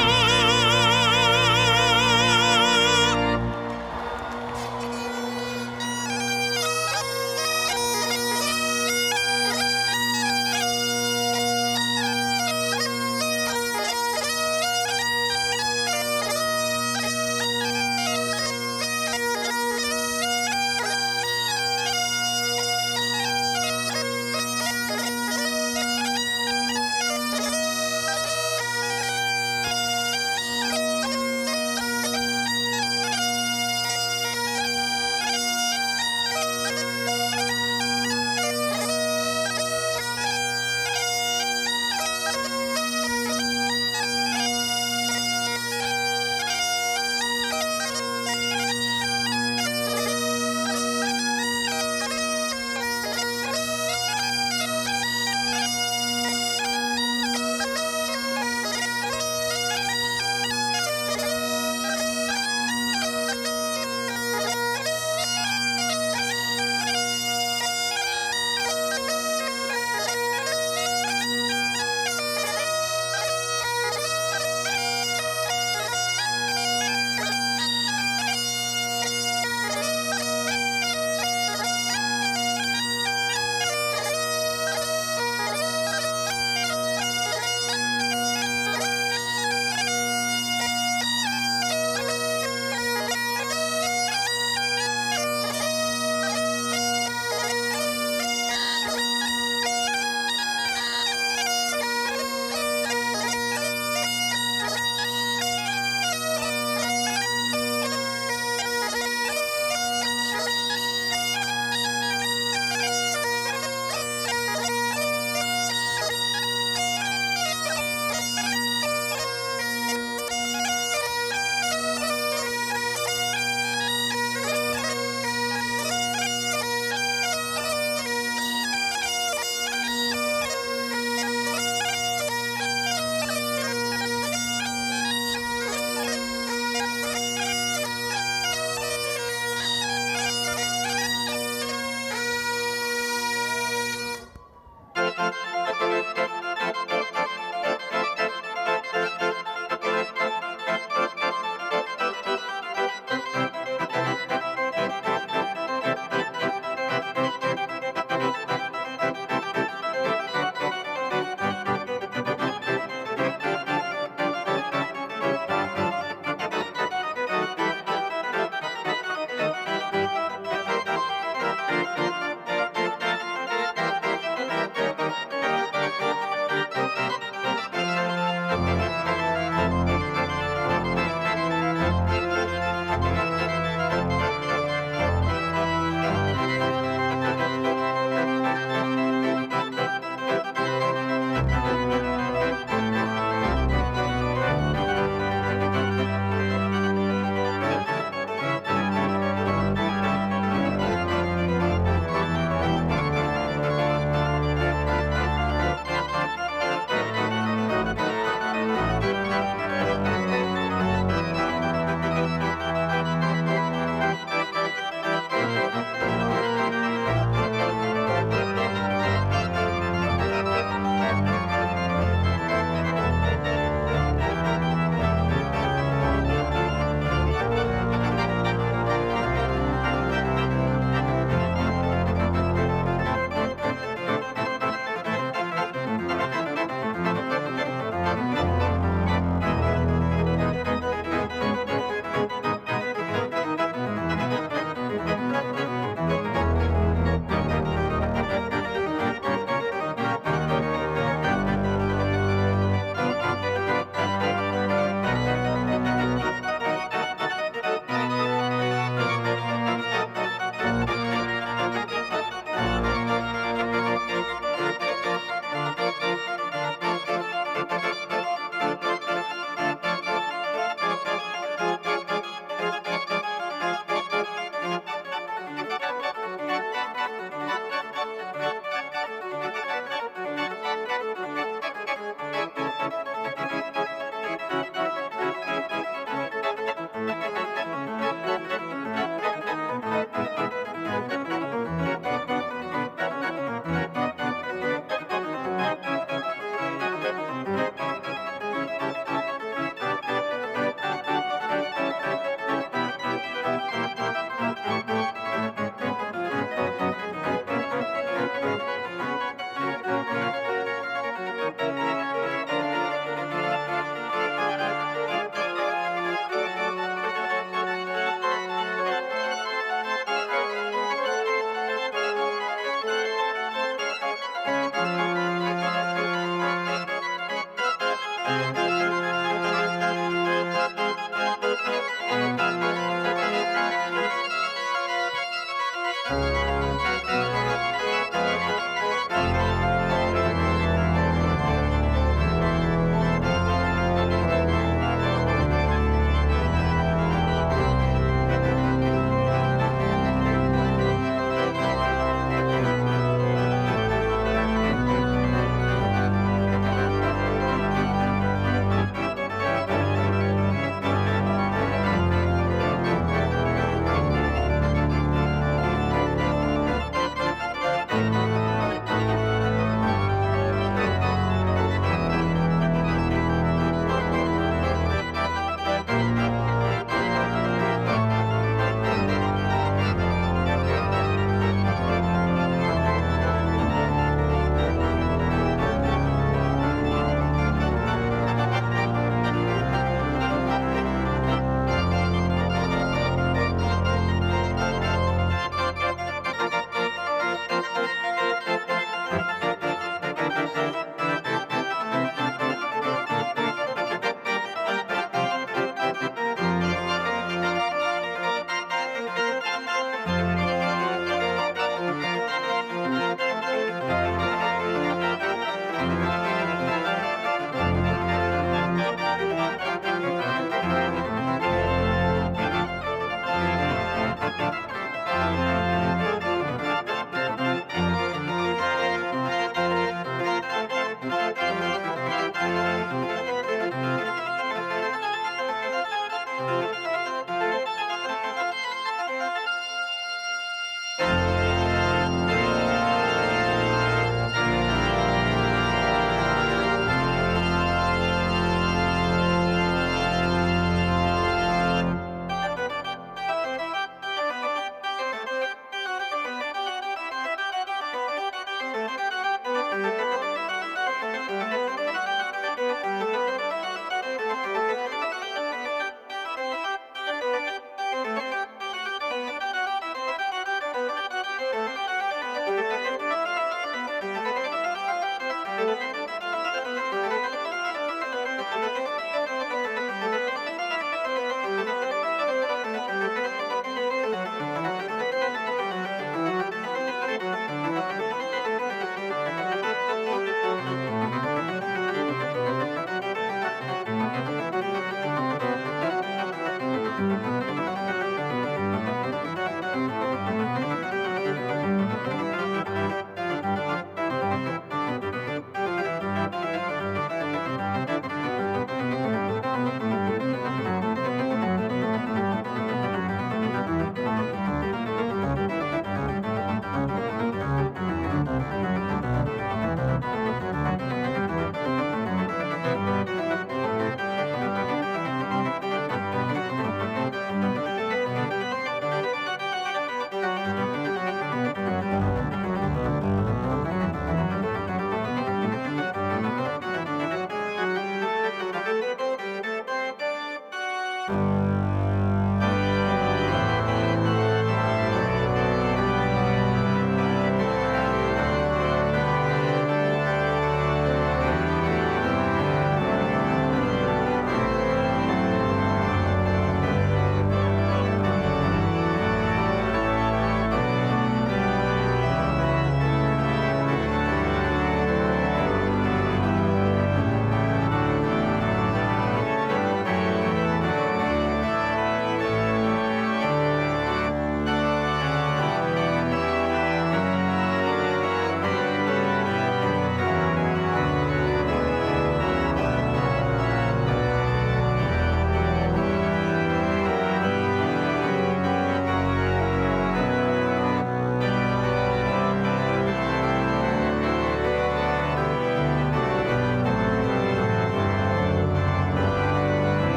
Thank you.